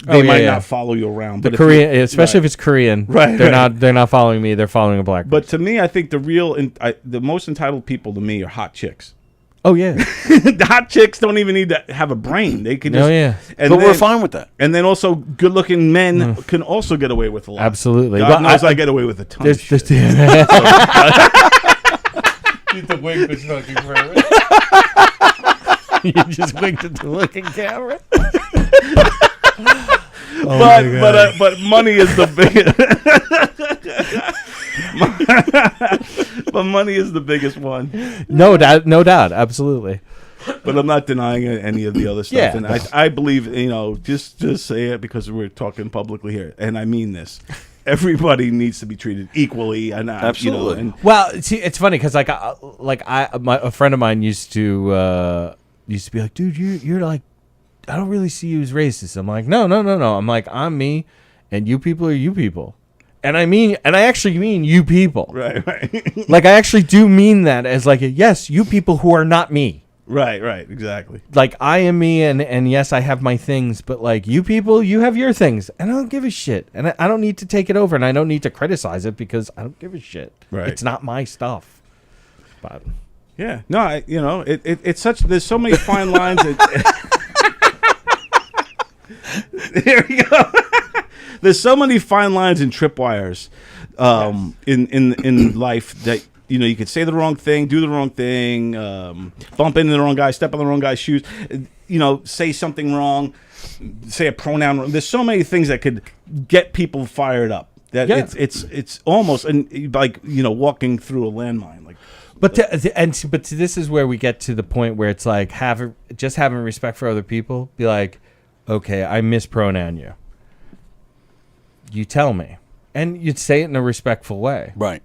they might not follow you around. The But Korean, especially if it's Korean, Right, They're right. not following me. They're following a black. But to me, I think the most entitled people to me are hot chicks. Oh yeah, The hot chicks don't even need to have a brain. They can just. Oh, yeah. And But we're then- fine with that. And then also, good-looking men can also get away with a lot. absolutely. God Well, knows I get away with a ton of there's, shit. the wink was fucking perfect. You just winked at the looking camera. But money is the biggest. But money is the biggest one. No doubt, absolutely. But I'm not denying any of the other stuff. Yeah. And I believe, just say it because we're talking publicly here, and I mean this. Everybody needs to be treated equally, and Absolutely. and Well, see, it's funny because a friend of mine used to be like, dude, you're like, I don't really see you as racist. I'm like, no. I'm like, I'm me, and you people are you people, and I actually mean you people. right, Like I actually do mean that as like, yes, you people who are not me. right, exactly. Like I am me, and yes, I have my things, but like you people, you have your things, and I don't give a shit, and I don't need to take it over, and I don't need to criticize it because I don't give a shit. Right. It's not my stuff. But Yeah, no, it's such. There's so many fine lines. There we go. There's so many fine lines and tripwires in life that you could say the wrong thing, do the wrong thing, bump into the wrong guy, step on the wrong guy's shoes, say something wrong, say a pronoun wrong. There's so many things that could get people fired up. That Yeah. it's almost like walking through a landmine. Like, But this is where we get to the point where it's like having respect for other people. Be like, okay, I mispronoun you. You tell me, and you'd say it in a respectful way. Right.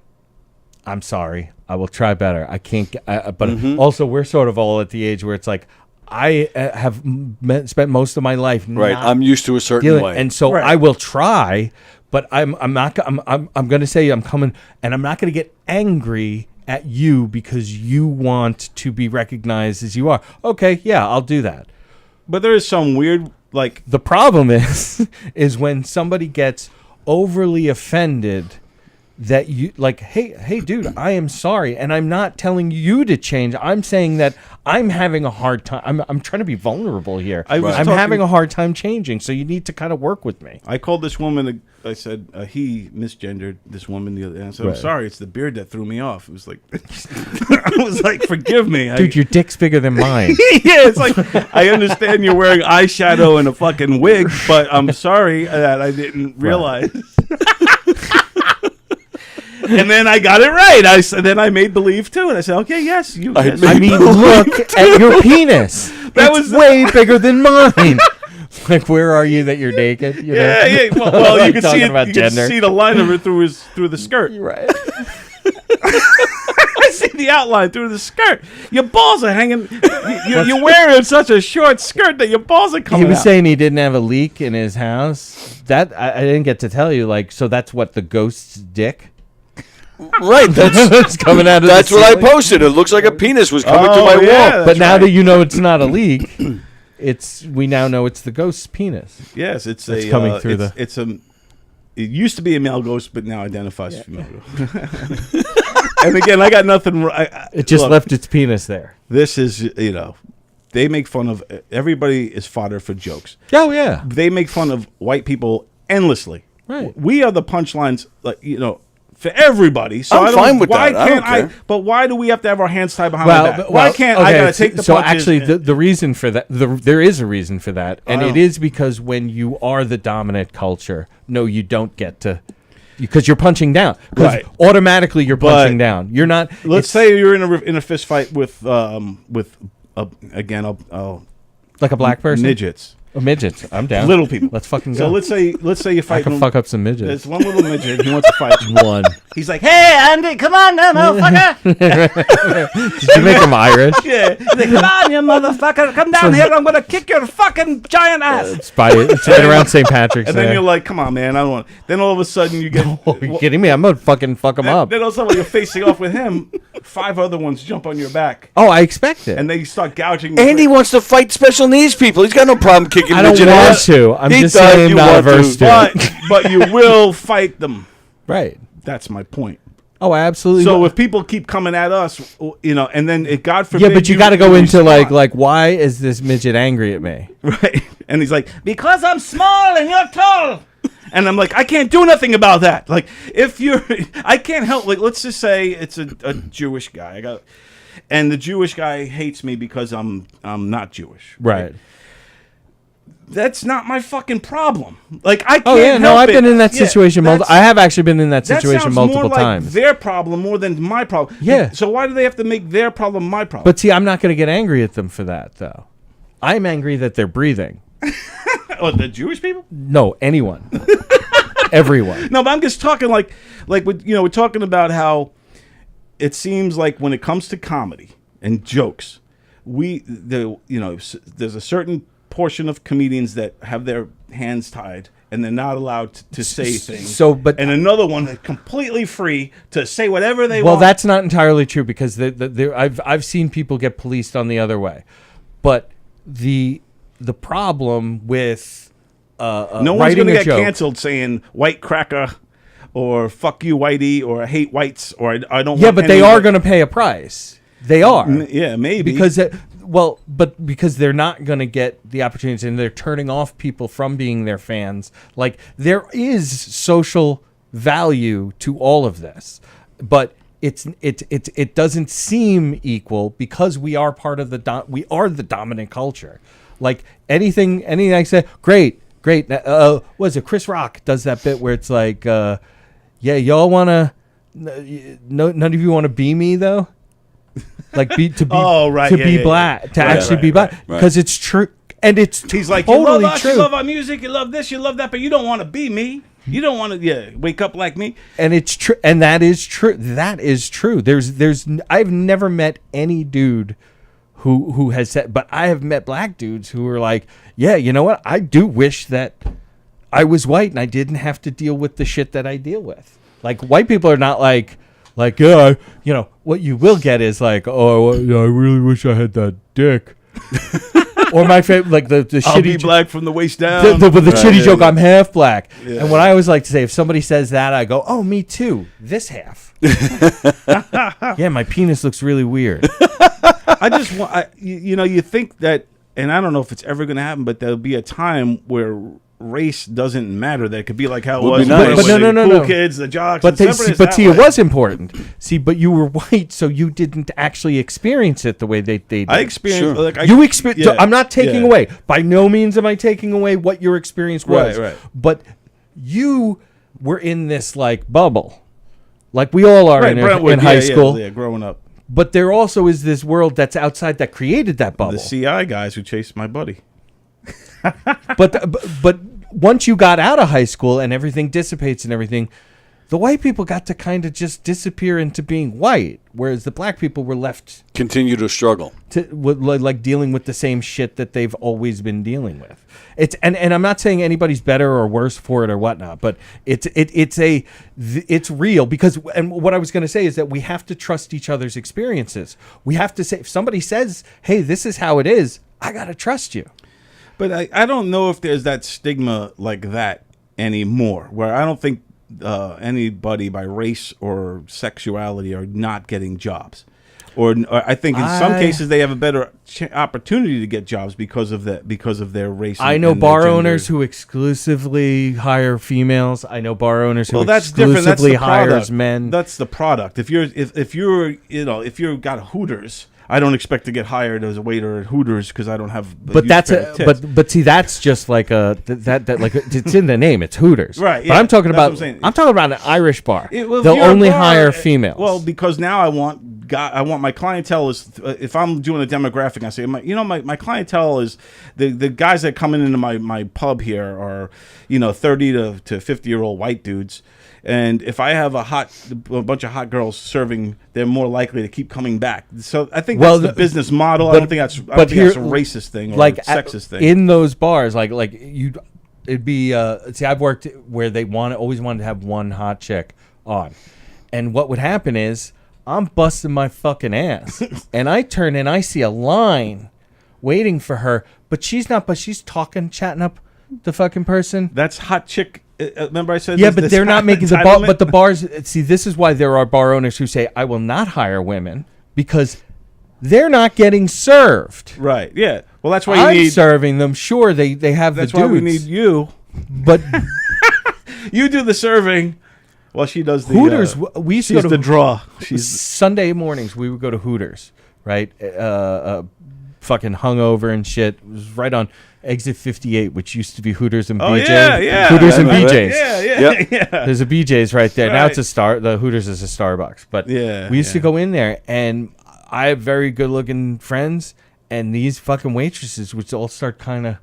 I'm sorry. I will try better. I can't. But also, we're sort of all at the age where it's like I have spent most of my life Right. not I'm used to a certain dealing, way. and so Right. I will try. But I'm not. I'm going to say I'm coming, and I'm not going to get angry at you because you want to be recognized as you are. Okay, yeah, I'll do that. but there is some weird like The problem is when somebody gets overly offended that you like, hey, dude, I am sorry, and I'm not telling you to change. I'm saying that I'm having a hard time. I'm trying to be vulnerable here. I'm having a hard time changing, so you need to kind of work with me. I called this woman. I said he misgendered this woman the other day. I said, I'm sorry, it's the beard that threw me off. It was like, I was like, forgive me, dude. Your dick's bigger than mine. Yeah, it's like I understand you're wearing eyeshadow and a fucking wig, but I'm sorry that I didn't realize. And then I got it right. Then I made believe too, and I said, "Okay, yes, you." I mean, look at your penis. That it's was way bigger than mine. Like, where are you that you're naked? You know? Yeah. Well, Like you can see it. about You gender. can see the line of it through the skirt. Right. I see the outline through the skirt. Your balls are hanging. You're wearing such a short skirt that your balls are coming out. He was saying he didn't have a leak in his house. That I didn't get to tell you. Like, so that's what the ghost's dick. Right, It's coming out of that's the what I ceiling. posted. It looks like a penis was coming to my yeah, wall. But now that you know it's not a leak, we now know it's the ghost's penis. Yes, it's coming through it's a. It used to be a male ghost, but now identifies as female ghost. And again, I got nothing. It just left its penis there. This is they make fun of everybody is fodder for jokes. Oh yeah, They make fun of white people endlessly. Right. We are the punchlines, for everybody. So I'm I don't, fine with why that. I can't don't care. But why do we have to have our hands tied behind our back? Why can't I gotta take the so punches? actually, and- the reason for that, there is a reason for that, and Oh. it is because when you are the dominant culture, no, you don't get to, because you're punching down. Because Right. automatically you're punching down. You're not. let's it's say you're in a fist fight with again like a black person. midgets. Midgets. I'm down. Little people. Let's fucking go. So let's say you're I fighting. can fuck up some midgets. There's one little midget. He wants to fight. One. He's like, "Hey, Andy, come on now, motherfucker!" Did you make him Irish? Yeah. He's like, "Come on, you motherfucker! Come down here! I'm gonna kick your fucking giant ass!" It's right around St. Patrick's And Day. then you're like, "Come on, man! I don't want." Then all of a sudden you get. Are you kidding me? I'm gonna fucking fuck him up. Then all of a sudden when you're facing off with him, 5 other ones jump on your back, Oh, I expect it. and they start gouging. your Andy face. wants to fight special needs people. He's got no problem kicking I don't midget want ass. to. I'm He just does. saying I'm You not want to. averse to it. but you will fight them. Right. That's my point. Oh, I absolutely. So will. if people keep coming at us, and then God forbid, Yeah, but you got to go into respond. like why is this midget angry at me? Right. And he's like, because I'm small and you're tall. And I'm like, I can't do nothing about that. Like, I can't help. Like, let's just say it's a Jewish guy. And the Jewish guy hates me because I'm not Jewish. Right. That's not my fucking problem. Like, I can't. Oh yeah, no, help I've it. been in that Yeah, situation. that's- I have actually been in that that situation sounds multiple more like times. their problem more than my problem. Yeah. So why do they have to make their problem my problem? But see, I'm not going to get angry at them for that though. I'm angry that they're breathing. Oh, the Jewish people? No, anyone, everyone. No, but I'm just talking like we're talking about how it seems like when it comes to comedy and jokes, there's a certain portion of comedians that have their hands tied and they're not allowed to say things. And another one that's completely free to say whatever they want. Well, that's not entirely true because I've seen people get policed on the other way, but the problem with no one's writing going to a get joke, canceled saying white cracker or fuck you whitey or I hate whites or I don't Yeah, want but they are going to pay a price. They are. Yeah, maybe. Because because they're not going to get the opportunities and they're turning off people from being their fans. Like, there is social value to all of this, but it doesn't seem equal because we are part of the dominant culture. Like anything I say, great. What is it? Chris Rock does that bit where it's like, yeah, y'all want to, none of you want to be me though. Like be black, to actually be black, because it's true, and it's he's like, totally you love us, true. you love our music, you love this, you love that, but you don't want to be me. You don't want to, wake up like me. And it's true, and that is true. That is true. I've never met any dude who has said, but I have met black dudes who are like, yeah, you know what? I do wish that I was white and I didn't have to deal with the shit that I deal with. Like, white people are not like, yeah, what you will get is like, oh, I really wish I had that dick. Or my favorite, like the I'll shitty be black from the waist down. the shitty joke. yeah. I'm half black, Yeah. and what I always like to say, if somebody says that, I go, "Oh, me too. This half." Yeah, my penis looks really weird. I just want, you think that, and I don't know if it's ever going to happen, but there'll be a time where race doesn't matter. That could be like how it Would was be nice. when But no, the no, cool no. kids, the jocks. But and stuff, it's that it way. was important. See, but you were white, so you didn't actually experience it the way they did. I experienced. Sure. Like, You experience. yeah, I'm not taking yeah. away. By no means am I taking away what your experience was. Right. But you were in this like bubble, like we all are Right, in Brentwood, high yeah, school. yeah, growing up. But there also is this world that's outside that created that bubble. The CI guys who chased my buddy. But once you got out of high school and everything dissipates and everything, the white people got to kind of just disappear into being white, whereas the black people were left Continue to struggle. like dealing with the same shit that they've always been dealing with. It's and I'm not saying anybody's better or worse for it or whatnot, but it's real because and what I was going to say is that we have to trust each other's experiences. We have to say if somebody says, "Hey, this is how it is," I got to trust you. But I don't know if there's that stigma like that anymore, where I don't think anybody by race or sexuality are not getting jobs. Or I think in some cases they have a better opportunity to get jobs because of their race. I know bar owners who exclusively hire females. I know bar owners who that's different. That's exclusively the hires product. men. That's the product. If you've got Hooters, I don't expect to get hired as a waiter at Hooters because I don't have. But that's but see that's just like that like it's in the name. It's Hooters, Right, But yeah, I'm talking that's what about I'm saying. I'm talking about an Irish bar. Well, if They'll you're a only bar, hire females. Well, because now I want my clientele is if I'm doing a demographic, I say my clientele is the guys that come into my pub here are 30 to 50-year-old white dudes. And if I have a bunch of hot girls serving, they're more likely to keep coming back. So I think that's the business model. I don't think that's a racist thing or like a sexist thing. In those bars, it'd be. See, I've worked where they always wanted to have one hot chick on, and what would happen is I'm busting my fucking ass, and I turn and I see a line waiting for her, but she's not. But she's chatting up the fucking person. That's hot chick. Remember I said but they're not making the bar. But the bars. See, this is why there are bar owners who say, "I will not hire women because they're not getting served." Right. Yeah. Well, that's why I'm serving them. Sure, they have That's the dudes. why we need you. But You do the serving. Well, she does the Hooters. We used to she's go to the draw. She's Sunday mornings. We would go to Hooters, right? Fucking hungover and shit. It was right on Exit 58, which used to be Hooters and BJ. yeah. Hooters and Right, right. BJ's. yeah. There's a BJ's right there. Now Right. it's the Hooters is a Starbucks. But Yeah, we used to yeah. go in there, and I have very good looking friends, and these fucking waitresses would all start kind of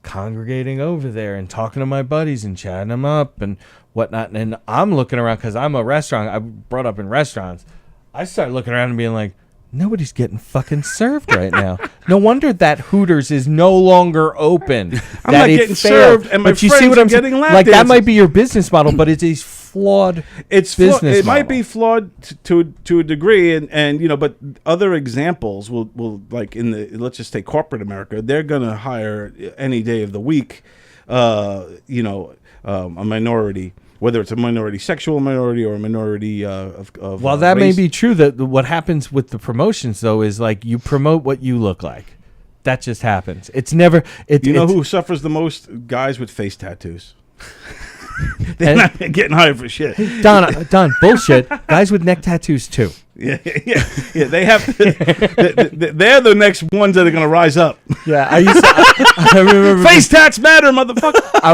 congregating over there and talking to my buddies and chatting them up and whatnot. And I'm looking around because I'm a restaurant. I brought up in restaurants. I start looking around and being like, nobody's getting fucking served right now. No wonder that Hooters is no longer open. I'm that not it getting failed. served, and my But you friends see what are I'm saying? getting lap Like that dances. might be your business model, but it's a flawed business It might model. be flawed to a degree, and but other examples will like let's just take corporate America. They're gonna hire any day of the week, a minority. Whether it's a minority sexual minority or a minority of Well, that may race. be true. That what happens with the promotions, though, is like you promote what you look like. That just happens. It's never. Who suffers the most? Guys with face tattoos. They're not getting hired for shit. Don, bullshit. Guys with neck tattoos too. Yeah. They have. They're the next ones that are going to rise up. Yeah, I remember Face tats matter, motherfucker. I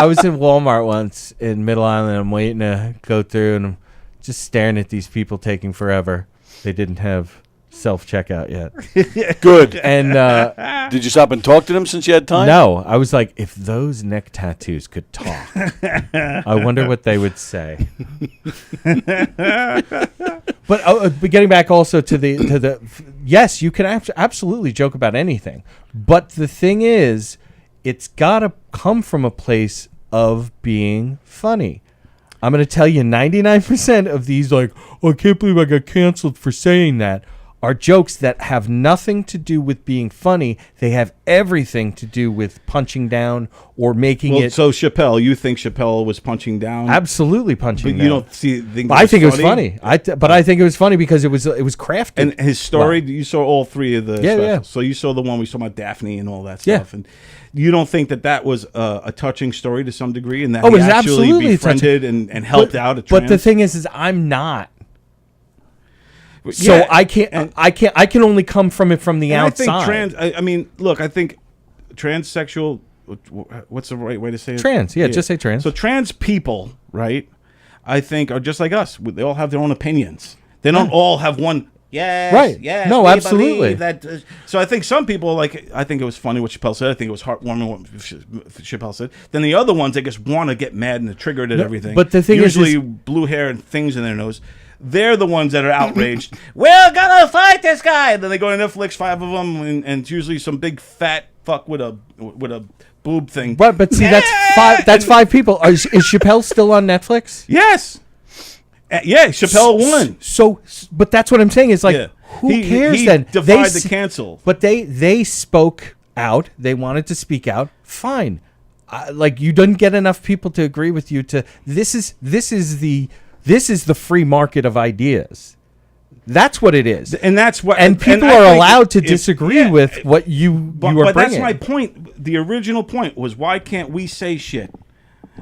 was in Walmart once in Middle Island. I'm waiting to go through, and I'm just staring at these people taking forever. They didn't have self-checkout yet. Good. And Did you stop and talk to them since you had time? no, I was like, if those neck tattoos could talk, I wonder what they would say. But getting back also to the yes, you can absolutely joke about anything, but the thing is, it's gotta come from a place of being funny. I'm gonna tell you, 99% of these, like, oh, I can't believe I got canceled for saying that, are jokes that have nothing to do with being funny. They have everything to do with punching down or making it. So Chappelle, you think Chappelle was punching down? Absolutely punching But down. you don't think I think it was funny. But I think it was funny because it was crafted. And his story, you saw all three of the specials. Yeah. So you saw the one we saw about Daphne and all that Yeah. stuff. And you don't think that was a touching story to some degree, and that it he was actually absolutely befriended and helped out a trans? But the thing is I'm not. So Yeah, I can only come from it from the outside. I think I mean, look, I think transsexual. What's the right way to say it? Trans, yeah, just say trans. So trans people, right? I think are just like us. They all have their own opinions. They don't all have one. Yes, Right. Yes. No, we absolutely. believe that. So I think some people I think it was funny what Chappelle said. I think it was heartwarming what Chappelle said. Then the other ones, I just want to get mad and triggered at everything. but the thing is usually blue hair and things in their nose. They're the ones that are outraged. We're gonna fight this guy. And then they go to Netflix, 5 of them, and it's usually some big fat fuck with a boob thing. But see, that's 5 people. Is Chappelle still on Netflix? Yes. Yeah, Chappelle won. So, but that's what I'm saying is like, Yeah. who He cares then? defied the cancel. But they spoke out. They wanted to speak out. Fine. Like you didn't get enough people to agree with you. This is the free market of ideas. That's what it is, and that's what. And people I are think allowed to disagree with what you are But bringing. that's my point. The original point was, why can't we say shit?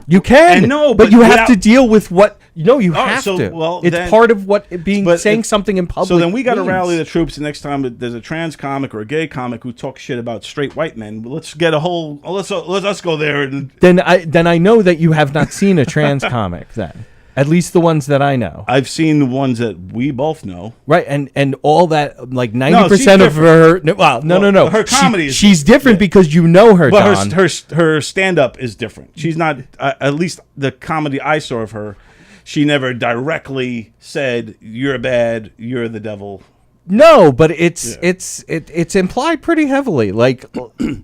You can, And no, but but you have without- to deal with what you All right, have so, to. well, it's then- part of what saying if- something in public. So then we got to means. rally the troops. The next time there's a trans comic or a gay comic who talks shit about straight white men, let's get a whole. Let's us go there and. Then I know that you have not seen a trans comic. Then at least the ones that I know. I've seen the ones that we both know. Right, and all that, like 90% she's of her. No. Her comedy is she's different because you know her. But Don. her stand up is different. She's not. At least the comedy I saw of her, she never directly said you're bad, you're the devil. No, but it's implied pretty heavily. Like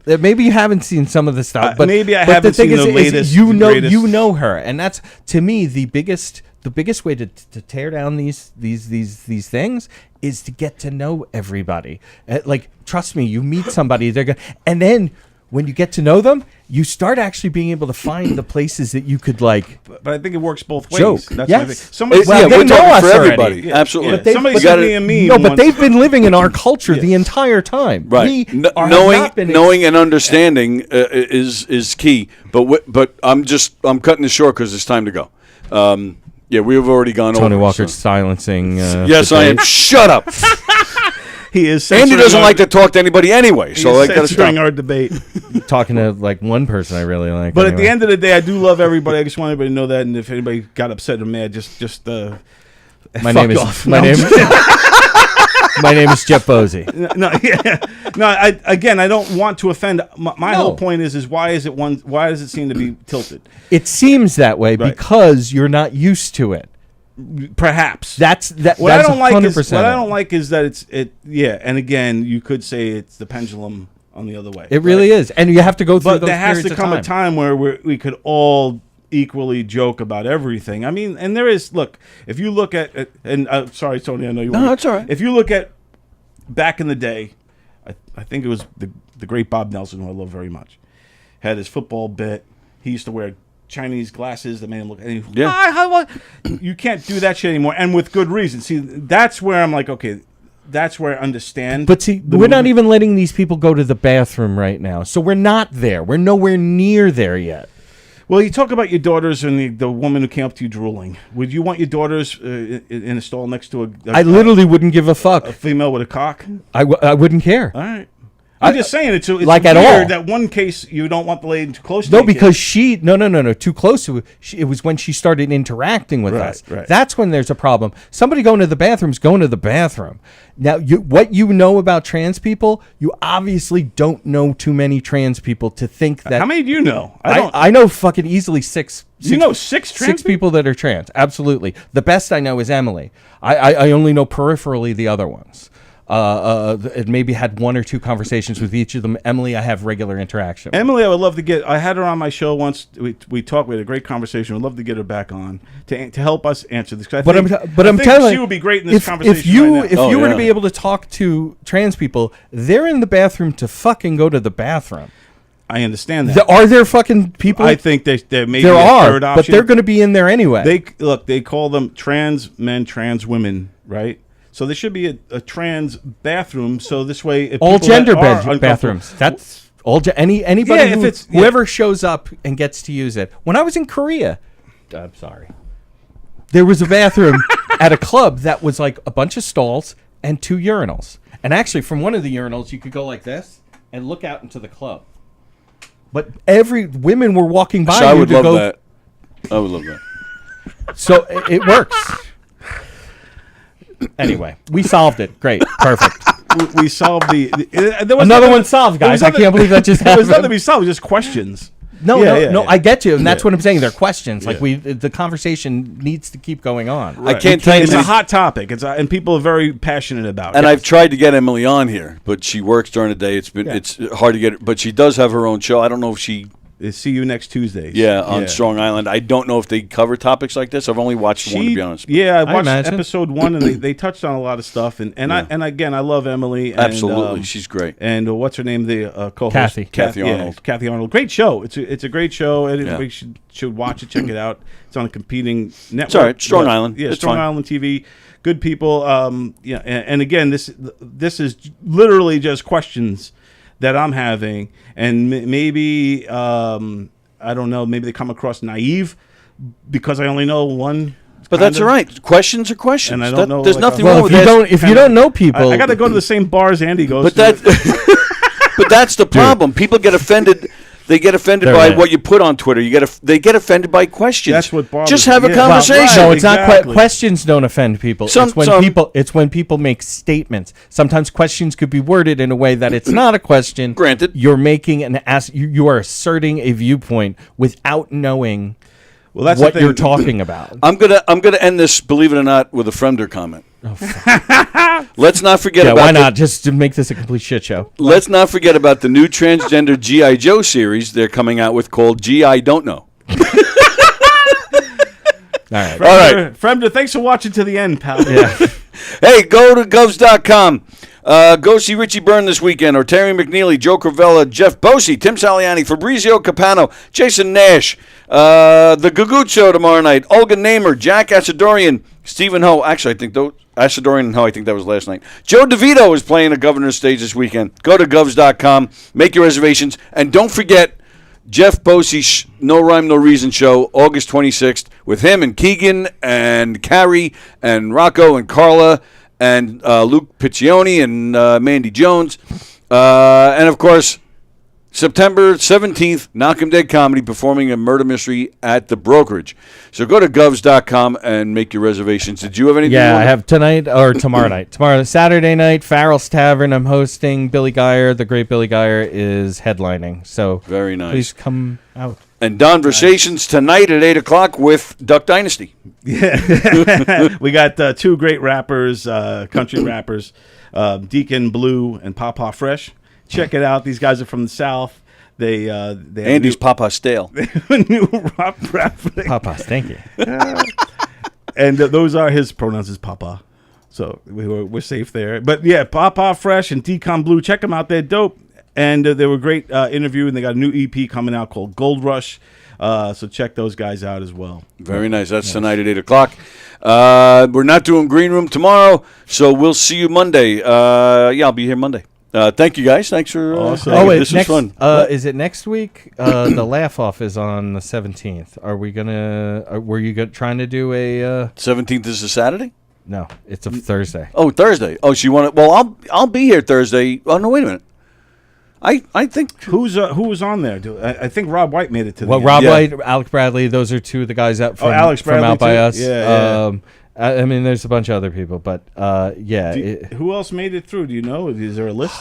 maybe you haven't seen some of the stuff, but maybe I but haven't the thing seen is, the latest. You greatest. know her, and that's to me the biggest way to tear down these things is to get to know everybody. Like trust me, you meet somebody, they're gonna, and then when you get to know them, you start actually being able to find the places that you could like. But I think it works both ways. Joke. That's Yes. my thing. Somebody Well, said- they we're know talking us for already. everybody. Yeah, Absolutely. yeah. Somebody sent me a meme. No, but once. they've been living in our culture the entire time. Right. We have Knowing not been and understanding is key. But I'm cutting this short because it's time to go. Yeah, we've already gone Tony over. Walker's so- silencing. Yes, I am. Shut up. He is. Andy censoring doesn't our- like to talk to anybody anyway, He's so I got to censoring stop. our debate. talking to like one person I really like. But at the anyway. end of the day, I do love everybody. I just want everybody to know that. And if anybody got upset or mad, just my fuck name is off. my No, name. My name is Jeff Bosey. no, yeah. No. I don't want to offend. My No. whole point is why is it one? Why does it seem to be tilted? It seems that way Right. because you're not used to it. Perhaps That's what that's I don't like. 100% Is, what I it. don't like is that it's. Yeah, and again, you could say it's the pendulum on the other way. It really is, and you have to go through But those there has to periods come of a time where we could all equally joke about everything. I mean, and there is. Look, if you look at and sorry, Tony, I know you. No, that's all right. If you look at back in the day, I think it was the great Bob Nelson, who I love very much, had his football bit. He used to wear Chinese glasses that made him look. And you can't do that shit anymore, and with good reason. See, that's where I'm like, okay, that's where I understand. But see, we're not even letting these people go to the bathroom right now, so we're not there. We're nowhere near there yet. Well, you talk about your daughters and the woman who came up to you drooling. Would you want your daughters in a stall next to I literally wouldn't give a fuck. a female with a cock? I wouldn't care. All right. I'm just saying it's like weird at all. that one case you don't want the lady too close to No, you. because she no too close to it. It was when she started interacting with Right, us. right. That's when there's a problem. Somebody going to the bathroom's going to the bathroom. Now, what you know about trans people, you obviously don't know too many trans people to think that. How many do you know? I know fucking easily six. You know six trans Six people that are trans. Absolutely. The best I know is Emily. I only know peripherally the other ones. and maybe had 1 or 2 conversations with each of them. Emily, I have regular interaction with. Emily, I would love to get. I had her on my show once. We talked. We had a great conversation. I'd love to get her back on to help us answer this. But I'm telling she you, would be great in this conversation. If you right now. if you were to be able to talk to trans people, they're in the bathroom to fucking go to the bathroom. I understand that. Are there fucking people? I think there may there be a are, third option. but they're going to be in there anyway. They call them trans men, trans women, right? So there should be a trans bathroom. So this way, if all people gender that are bathrooms. That's all. Anybody Yeah, whoever shows up and gets to use it. When I was in Korea, I'm sorry, there was a bathroom at a club that was like a bunch of stalls and 2 urinals. And actually, from one of the urinals, you could go like this and look out into the club. But women were walking by. So I would love go, that. I would love that. So it works. Anyway, we solved it. Great. Perfect. we solved another one solved, guys. I can't believe that just There was happened. nothing to be solved. Just questions. No, I get you, and that's what I'm saying. They're questions. Yeah. Like the conversation needs to keep going on. I can't tell you. It's a hot topic. And people are very passionate about it. And I've tried to get Emily on here, but she works during the day. It's hard to get. But she does have her own show. I don't know if she. See you next Tuesday. On Strong Island. I don't know if they cover topics like this. I've only watched one, to be honest. Yeah, I watched episode 1, and they touched on a lot of stuff. And again, I love Emily. And, absolutely, she's great. And what's her name? The co-host, Kathy Arnold. Kathy Arnold. Great show. It's a great show. Everybody should watch it. Check it out. It's on a competing network. It's all right. Strong Island. Yeah, it's Strong fine. Island TV. Good people. And again, this is literally just questions that I'm having, and maybe. I don't know. Maybe they come across naive because I only know one. But that's all right. Questions are questions. And I don't know. There's like, nothing wrong with that. If you don't know people, I got to go to the same bars Andy goes. But but that's the problem. People get offended. They get offended by what you put on Twitter. They get offended by questions. That's what bothers Just have me. a Yeah. conversation. No, it's Exactly. not. Questions don't offend people. It's when people make statements. Sometimes questions could be worded in a way that it's not a question. Granted. You're making you are asserting a viewpoint without knowing Well, that's what the thing. you're talking about. I'm gonna end this, believe it or not, with a Fremder comment. Let's not forget about why not? Just to make this a complete shit show. Let's not forget about the new transgender G.I. Joe series they're coming out with called G.I. Don't Know. All right. All right. Fremder, thanks for watching to the end, pal. Yeah. Hey, go to govs.com. Go see Richie Byrne this weekend, or Terry McNeely, Joe Cravella, Jeff Bosey, Tim Saliani, Fabrizio Capano, Jason Nash, The Gugut Show tomorrow night, Olga Namer, Jack Asadorian, Stephen Ho. Actually, I think Asadorian and Ho, I think that was last night. Joe DeVito is playing a governor's stage this weekend. Go to govs.com, make your reservations, and don't forget Jeff Bosey's No Rhyme, No Reason show, August 26th, with him and Keegan and Carrie and Rocco and Carla and Luke Piccioni and Mandy Jones. And, of course, September 17th, Knockem Dead Comedy performing a murder mystery at the Brokerage. So go to govs.com and make your reservations. Did you have anything? Yeah, I have tonight or tomorrow night. Saturday night, Farrell's Tavern. I'm hosting. Billy Geyer, the great Billy Geyer, is headlining. So very nice. Please come out. And Donversations tonight at 8 o'clock with Duck Dynasty. Yeah. We got 2 great rappers, country rappers, Deacon Blue and Papa Fresh. Check it out. These guys are from the South. They have Andy's Papa Stale. a new rap. Papa, thank you. And those are his pronouns is Papa. So we're safe there. But yeah, Papa Fresh and Deacon Blue. Check them out. They're dope. And they were a great interview. And they got a new EP coming out called Gold Rush. So check those guys out as well. Very nice. That's tonight at 8 o'clock. We're not doing Green Room tomorrow, so we'll see you Monday. I'll be here Monday. Thank you, guys. Thanks for awesome. this was fun. Is it next week? The Laugh Off is on the 17th. Are we were you trying to do a 17th is a Saturday? No, it's a Thursday. Oh, Thursday. Oh, so you want it? Well, I'll be here Thursday. Oh no, wait a minute. I think who was on there? I think Rob White made it to the end. Rob White, Alec Bradley, those are 2 of the guys out from Alex Bradley from out by too? us. Yeah. I mean, there's a bunch of other people, but who else made it through? Do you know? Is there a list?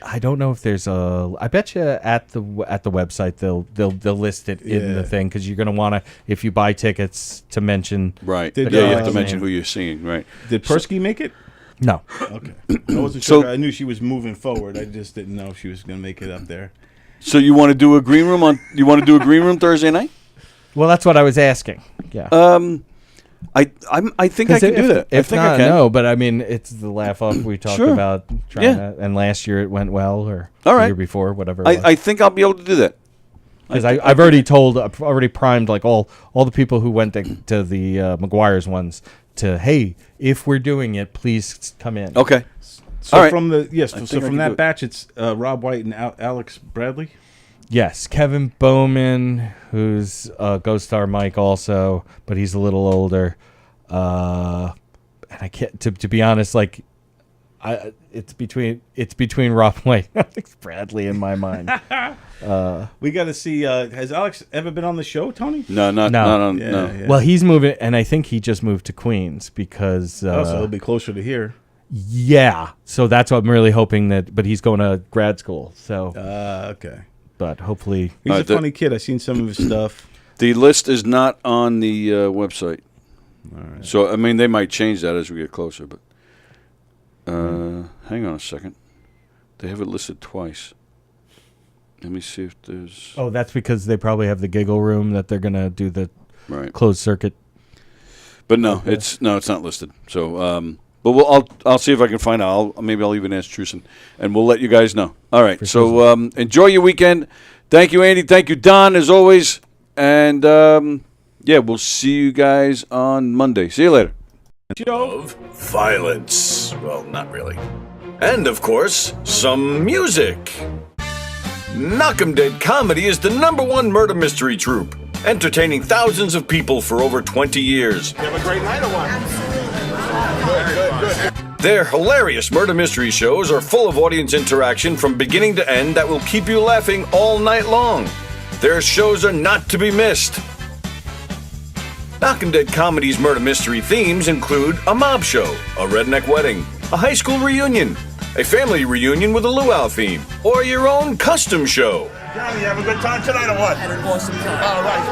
I don't know if there's a. I bet you at the website they'll list it in the thing, because you're gonna want to, if you buy tickets, to mention. Right. Did, you have to mention who you're seeing. Right. Did Persky make it? No. Okay. I wasn't So- sure. I knew she was moving forward. I just didn't know if she was going to make it up there. So you want to do a green room Thursday night? Well, that's what I was asking. Yeah. I think I can do that. If I think not, I can. no. But I mean, it's the laugh off we talked Sure. about. And last year it went well, or All the right. year before, whatever. It was. I think I'll be able to do that. Because I've already primed like all the people who went to the McGuire's ones to, hey, if we're doing it, please come in. Okay. So All right. from the I think I from can that do it. batch, it's Rob White and Alex Bradley. Yes, Kevin Bowman, who's Ghost Star Mike also, but he's a little older. And I can't to be honest, like it's between Rob White and Alex Bradley in my mind. We got to see. Has Alex ever been on the show, Tony? No. Yeah. Well, he's moving, and I think he just moved to Queens because. So he'll be closer to here. Yeah, so that's what I'm really hoping that. But he's going to grad school, so. Okay. But hopefully, He's a funny kid. I've seen some of his stuff. The list is not on the website. All right. So I mean, they might change that as we get closer. But hang on a second. They have it listed twice. Let me see if there's. Oh, that's because they probably have the giggle room that they're gonna do the closed circuit. But no, it's not listed. So, but I'll see if I can find out. Maybe I'll even ask Truson, and we'll let you guys know. All right. So enjoy your weekend. Thank you, Andy. Thank you, Don, as always. And we'll see you guys on Monday. See you later. Of violence. Well, not really. And, of course, some music. Knockem Dead Comedy is the #1 murder mystery troupe, entertaining thousands of people for over 20 years. You have a great night or what? Good. Their hilarious murder mystery shows are full of audience interaction from beginning to end that will keep you laughing all night long. Their shows are not to be missed. Knockem Dead Comedy's murder mystery themes include a mob show, a redneck wedding, a high school reunion, a family reunion with a luau theme, or your own custom show. Johnny, you have a good time tonight or what? Had an awesome time. All right.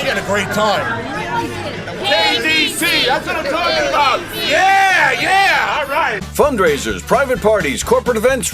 She had a great time. KDC, that's what I'm talking about. Yeah, all right. Fundraisers, private parties, corporate events,